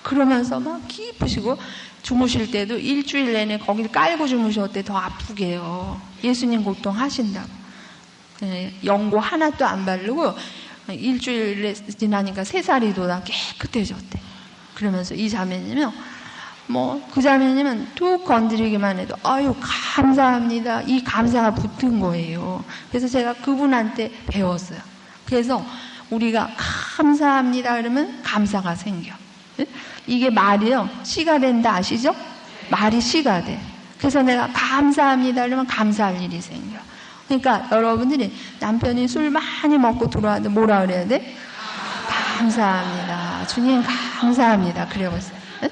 그러면서 막 기쁘시고 주무실 때도 일주일 내내 거기를 깔고 주무셨대. 더 아프게 해요. 예수님 고통 하신다고. 연고 하나도 안 바르고 일주일 지나니까 3살이 돋아 깨끗해졌대. 그러면서 이 자매님은 그 자매님은 툭 건드리기만 해도 감사합니다. 이 감사가 붙은 거예요. 그래서 제가 그분한테 배웠어요. 그래서 우리가 감사합니다 그러면 감사가 생겨. 이게 말이요. 씨가 된다 아시죠? 말이 씨가 돼. 그래서 내가 감사합니다 그러면 감사할 일이 생겨. 그러니까 여러분들이 남편이 술 많이 먹고 들어와도 뭐라 그래야 돼? 감사합니다. 주님 감사합니다. 그래보세요. 네?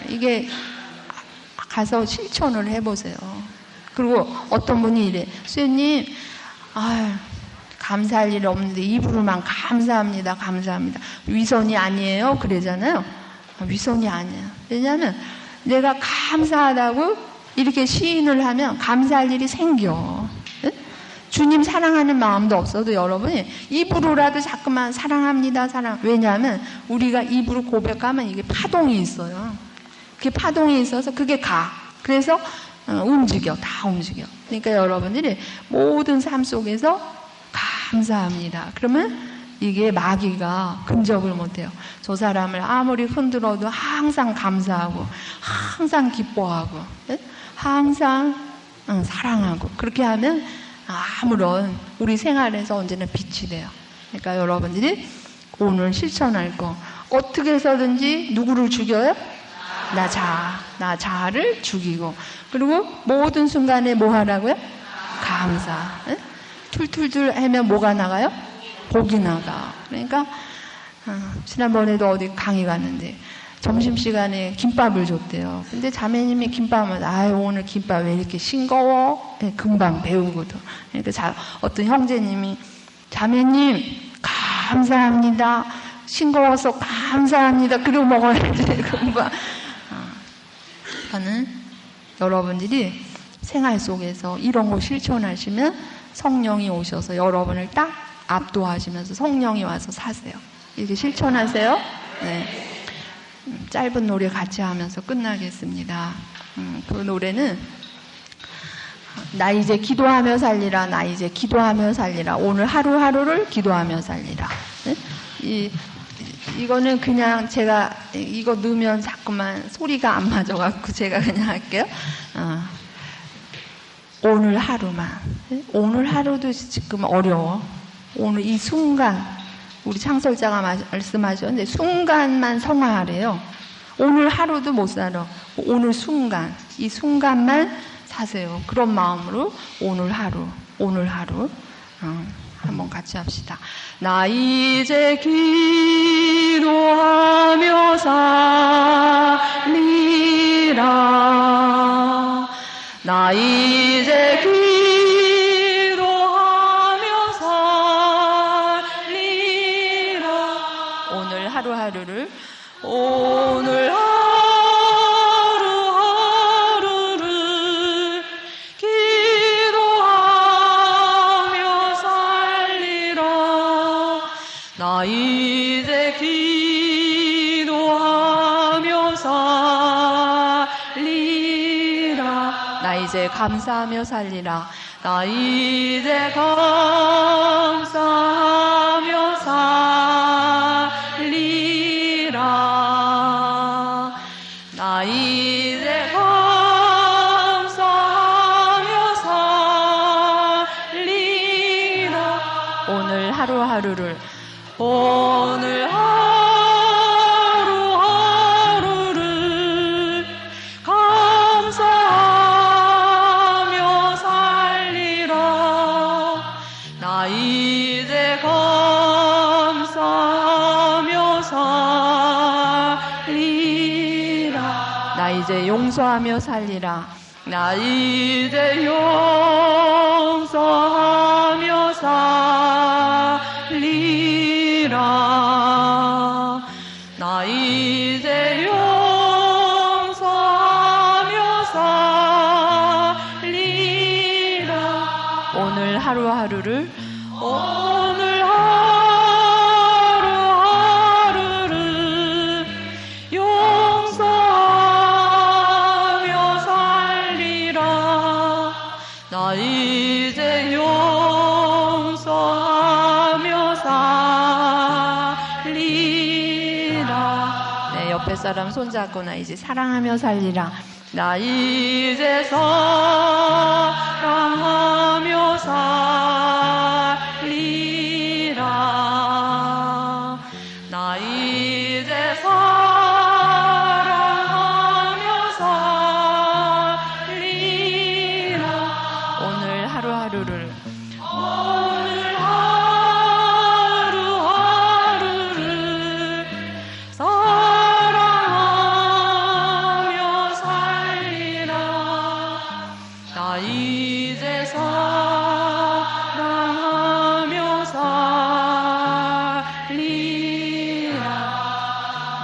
이게 가서 실천을 해보세요. 그리고 어떤 분이 이래. 수녀님, 아유, 감사할 일 없는데 입으로만 감사합니다. 감사합니다. 위선이 아니에요. 그러잖아요. 위선이 아니에요. 왜냐하면 내가 감사하다고 이렇게 시인을 하면 감사할 일이 생겨. 네? 주님 사랑하는 마음도 없어도 여러분이 입으로라도 자꾸만 사랑합니다. 왜냐하면 우리가 입으로 고백하면 이게 파동이 있어요. 그게 파동이 있어서 그게 가. 그래서 움직여. 다 움직여. 그러니까 여러분들이 모든 삶 속에서 감사합니다. 그러면 이게 마귀가 근접을 못해요. 저 사람을 아무리 흔들어도 항상 감사하고 항상 기뻐하고 항상 사랑하고 그렇게 하면 아무런 우리 생활에서 언제나 빛이 돼요. 그러니까 여러분들이 오늘 실천할 거 어떻게 해서든지 누구를 죽여요? 나 자아를 죽이고 그리고 모든 순간에 뭐 하라고요? 감사. 툴툴툴 하면 뭐가 나가요? 복이 나가. 그러니까 지난번에도 어디 강의 갔는데 점심시간에 김밥을 줬대요. 근데 자매님이 김밥을 오늘 김밥 왜 이렇게 싱거워? 네, 금방 배우거든. 그러니까 어떤 형제님이 자매님 감사합니다. 싱거워서 감사합니다. 그리고 먹어야지 금방. 저는 여러분들이 생활 속에서 이런 거 실천하시면 성령이 오셔서 여러분을 딱 압도하시면서 성령이 와서 사세요. 이렇게 실천하세요. 네. 짧은 노래 같이 하면서 끝나겠습니다. 그 노래는 나 이제 기도하며 살리라. 나 이제 기도하며 살리라. 오늘 하루하루를 기도하며 살리라. 네? 이거는 그냥 제가 이거 넣으면 자꾸만 소리가 안 맞아갖고 제가 그냥 할게요. 오늘 하루만. 오늘 하루도 지금 어려워. 오늘 이 순간 우리 창설자가 말씀하셨는데 순간만 성화하래요. 오늘 하루도 못 살아. 오늘 순간 이 순간만 사세요. 그런 마음으로 오늘 하루 한번 같이 합시다. 나 이제 기도하며 살리라. 나 이제 기도하며 살리라. 오늘 하루하루를 오늘 하루하루를 기도하며 살리라. 나 이제 기도하며 살리라. 나 이제 감사하며 살리라. 나 이제 감사하며 살리라. 나 이제 감사하며 살리라. 오늘 하루하루를 오늘 하루하루를 감사하며 살리라. 나 이제 감사하며 살리라. 나 이제 용서하며 살리라. 나 이제 용서하며 살리라. 나 이제 용서하며 살리라. 오늘 하루하루를 오늘 하루하루를 용서하며 살리라. 나 이제 용서하며 살리라. 네, 옆에 사람 손잡고 나 이제 사랑하며 살리라. 나 이제 사랑하며 살리라. 나 이제 이제 사랑하며 살리라.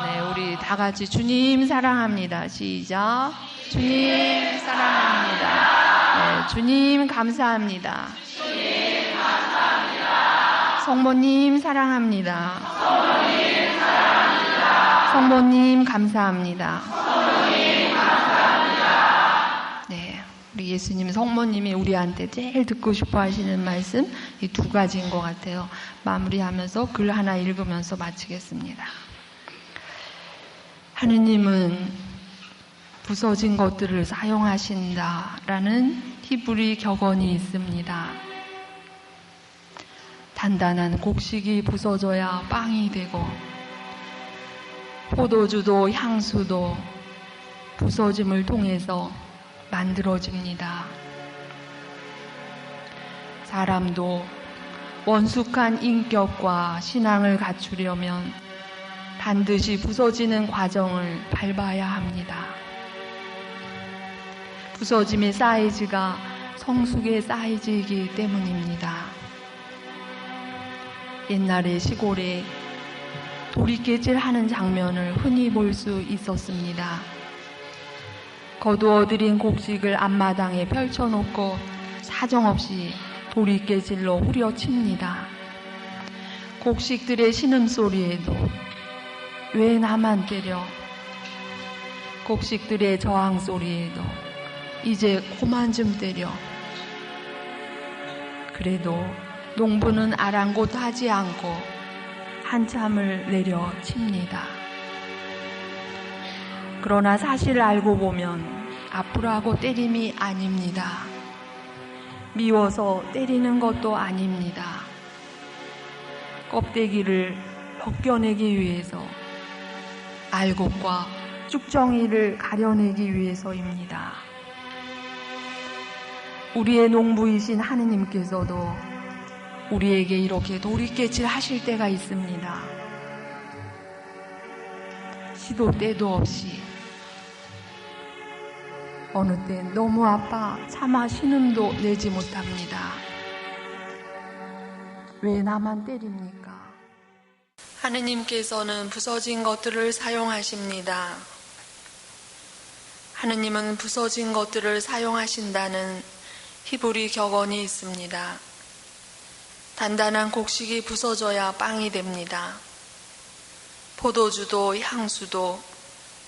네, 우리 다 같이 주님 사랑합니다. 시작. 주님 사랑합니다. 네, 주님 감사합니다. 주님 감사합니다. 성모님 사랑합니다. 성모님 사랑합니다. 성모님 감사합니다. 성모님 감사합니다. 네, 우리 예수님 성모님이 우리한테 제일 듣고 싶어 하시는 말씀 이 두 가지인 것 같아요. 마무리하면서 글 하나 읽으면서 마치겠습니다. 하느님은 부서진 것들을 사용하신다라는 히브리 격언이 있습니다. 단단한 곡식이 부서져야 빵이 되고 포도주도 향수도 부서짐을 통해서 만들어집니다. 사람도 원숙한 인격과 신앙을 갖추려면 반드시 부서지는 과정을 밟아야 합니다. 부서짐의 사이즈가 성숙의 사이즈이기 때문입니다. 옛날에 시골에 도리깨질 하는 장면을 흔히 볼 수 있었습니다. 거두어들인 곡식을 앞마당에 펼쳐놓고 사정없이 도리깨질로 후려칩니다. 곡식들의 신음소리에도 왜 나만 때려? 곡식들의 저항소리에도 이제 그만 좀 때려. 그래도 농부는 아랑곳하지 않고 한참을 내려칩니다. 그러나 사실 알고 보면 아프라고 때림이 아닙니다. 미워서 때리는 것도 아닙니다. 껍데기를 벗겨내기 위해서, 알곡과 쭉정이를 가려내기 위해서입니다. 우리의 농부이신 하느님께서도 우리에게 이렇게 도리깨질 하실 때가 있습니다. 시도 때도 없이 어느 땐 너무 아파 차마 신음도 내지 못합니다. 왜 나만 때립니까? 하느님께서는 부서진 것들을 사용하십니다. 하느님은 부서진 것들을 사용하신다는 히브리 격언이 있습니다. 단단한 곡식이 부서져야 빵이 됩니다. 포도주도 향수도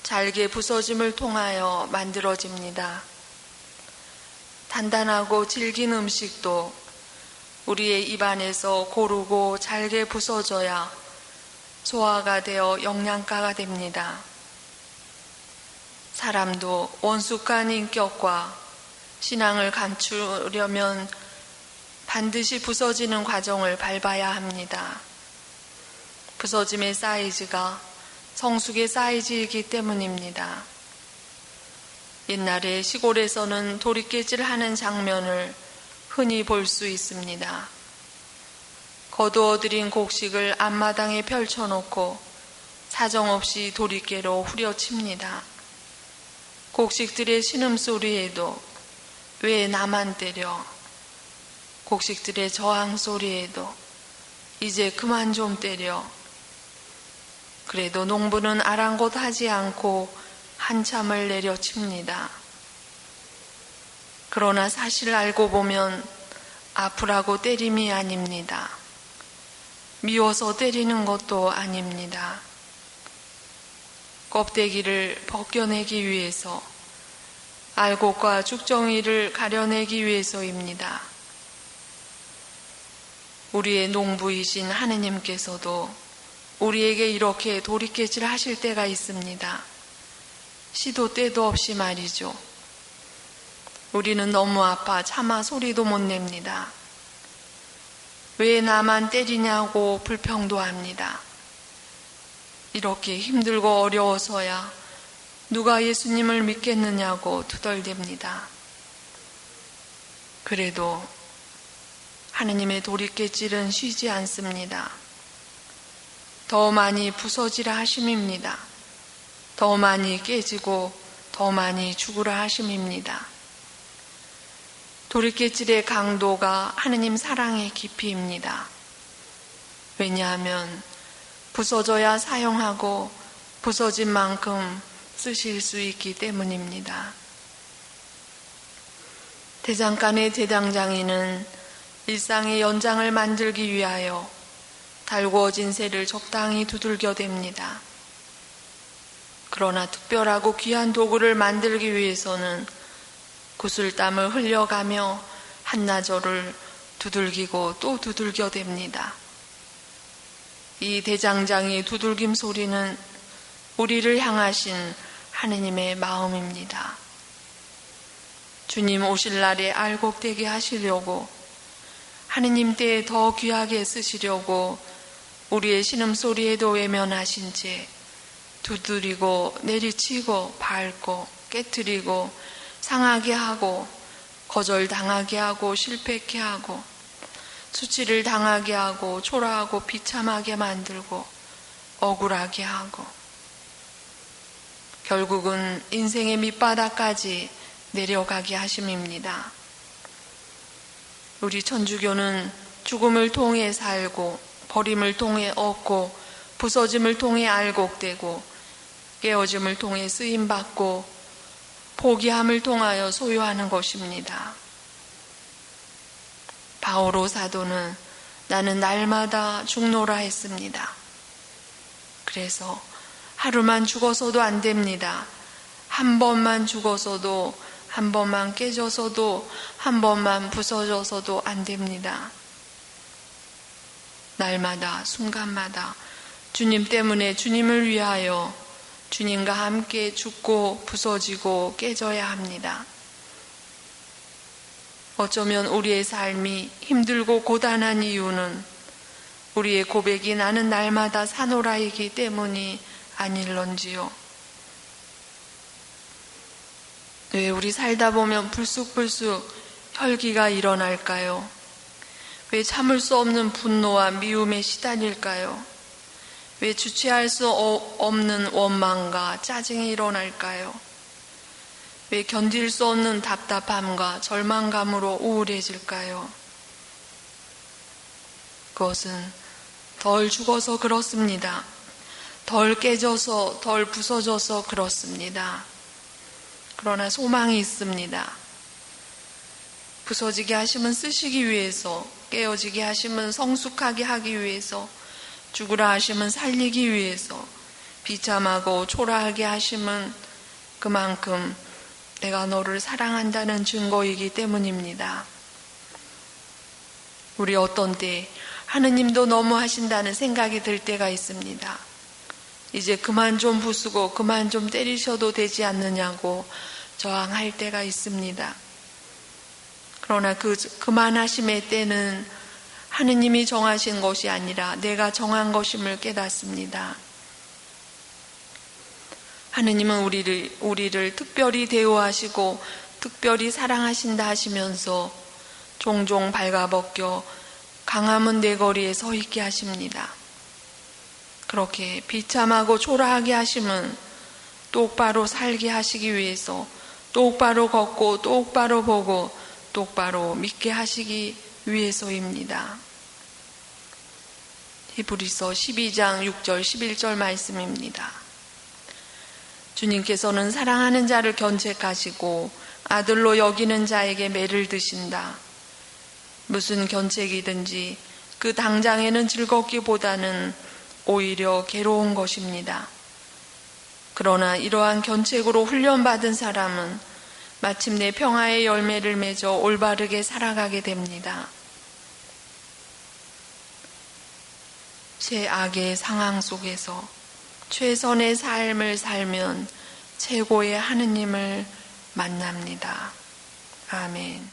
잘게 부서짐을 통하여 만들어집니다. 단단하고 질긴 음식도 우리의 입안에서 고르고 잘게 부서져야 소화가 되어 영양가가 됩니다. 사람도 원숙한 인격과 신앙을 갖추려면 반드시 부서지는 과정을 밟아야 합니다. 부서짐의 사이즈가 성숙의 사이즈이기 때문입니다. 옛날에 시골에서는 도리깨질 하는 장면을 흔히 볼 수 있습니다. 거두어들인 곡식을 앞마당에 펼쳐놓고 사정없이 도리깨로 후려칩니다. 곡식들의 신음소리에도 왜 나만 때려? 곡식들의 저항소리에도 이제 그만 좀 때려. 그래도 농부는 아랑곳하지 않고 한참을 내려칩니다. 그러나 사실 알고 보면 아프라고 때림이 아닙니다. 미워서 때리는 것도 아닙니다. 껍데기를 벗겨내기 위해서, 알곡과 쭉정이를 가려내기 위해서입니다. 우리의 농부이신 하느님께서도 우리에게 이렇게 도리깨질 하실 때가 있습니다. 시도 때도 없이 말이죠. 우리는 너무 아파 차마 소리도 못 냅니다. 왜 나만 때리냐고 불평도 합니다. 이렇게 힘들고 어려워서야 누가 예수님을 믿겠느냐고 투덜댑니다. 그래도 하느님의 도리깨질은 쉬지 않습니다. 더 많이 부서지라 하심입니다. 더 많이 깨지고 더 많이 죽으라 하심입니다. 돌이깨질의 강도가 하느님 사랑의 깊이입니다. 왜냐하면 부서져야 사용하고 부서진 만큼 쓰실 수 있기 때문입니다. 대장간의 대장장이는 일상의 연장을 만들기 위하여 달구어진 새를 적당히 두들겨댑니다. 그러나 특별하고 귀한 도구를 만들기 위해서는 구슬땀을 흘려가며 한나절을 두들기고 또 두들겨댑니다. 이 대장장이의 두들김 소리는 우리를 향하신 하느님의 마음입니다. 주님 오실 날에 알곡되게 하시려고, 하느님 때에 더 귀하게 쓰시려고 우리의 신음소리에도 외면하신 채 두드리고 내리치고 밟고 깨트리고 상하게 하고 거절당하게 하고 실패케 하고 수치를 당하게 하고 초라하고 비참하게 만들고 억울하게 하고 결국은 인생의 밑바닥까지 내려가게 하심입니다. 우리 천주교는 죽음을 통해 살고 버림을 통해 얻고 부서짐을 통해 알곡되고 깨어짐을 통해 쓰임받고 포기함을 통하여 소유하는 것입니다. 바오로 사도는 나는 날마다 죽노라 했습니다. 그래서 하루만 죽어서도 안 됩니다. 한 번만 죽어서도, 한 번만 깨져서도, 한 번만 부서져서도 안 됩니다. 날마다 순간마다 주님 때문에 주님을 위하여 주님과 함께 죽고 부서지고 깨져야 합니다. 어쩌면 우리의 삶이 힘들고 고단한 이유는 우리의 고백이 나는 날마다 사노라이기 때문이 아닐런지요. 왜 우리 살다 보면 불쑥불쑥 혈기가 일어날까요? 왜 참을 수 없는 분노와 미움에 시달릴까요? 왜 주체할 수 없는 원망과 짜증이 일어날까요? 왜 견딜 수 없는 답답함과 절망감으로 우울해질까요? 그것은 덜 죽어서 그렇습니다. 덜 깨져서, 덜 부서져서 그렇습니다. 그러나 소망이 있습니다. 부서지게 하시면 쓰시기 위해서, 깨어지게 하시면 성숙하게 하기 위해서, 죽으라 하시면 살리기 위해서, 비참하고 초라하게 하시면 그만큼 내가 너를 사랑한다는 증거이기 때문입니다. 우리 어떤 때 하느님도 너무 하신다는 생각이 들 때가 있습니다. 이제 그만 좀 부수고 그만 좀 때리셔도 되지 않느냐고 저항할 때가 있습니다. 그러나 그만하심의 때는 하느님이 정하신 것이 아니라 내가 정한 것임을 깨닫습니다. 하느님은 우리를 특별히 대우하시고 특별히 사랑하신다 하시면서 종종 발가벗겨 강화문 내거리에 서 있게 하십니다. 그렇게 비참하고 초라하게 하심은 똑바로 살게 하시기 위해서 똑바로 걷고 똑바로 보고 똑바로 믿게 하시기 위해서입니다. 히브리서 12장 6절 11절 말씀입니다. 주님께서는 사랑하는 자를 견책하시고 아들로 여기는 자에게 매를 드신다. 무슨 견책이든지 그 당장에는 즐겁기보다는 오히려 괴로운 것입니다. 그러나 이러한 견책으로 훈련받은 사람은 마침내 평화의 열매를 맺어 올바르게 살아가게 됩니다. 최악의 상황 속에서 최선의 삶을 살면 최고의 하느님을 만납니다. 아멘.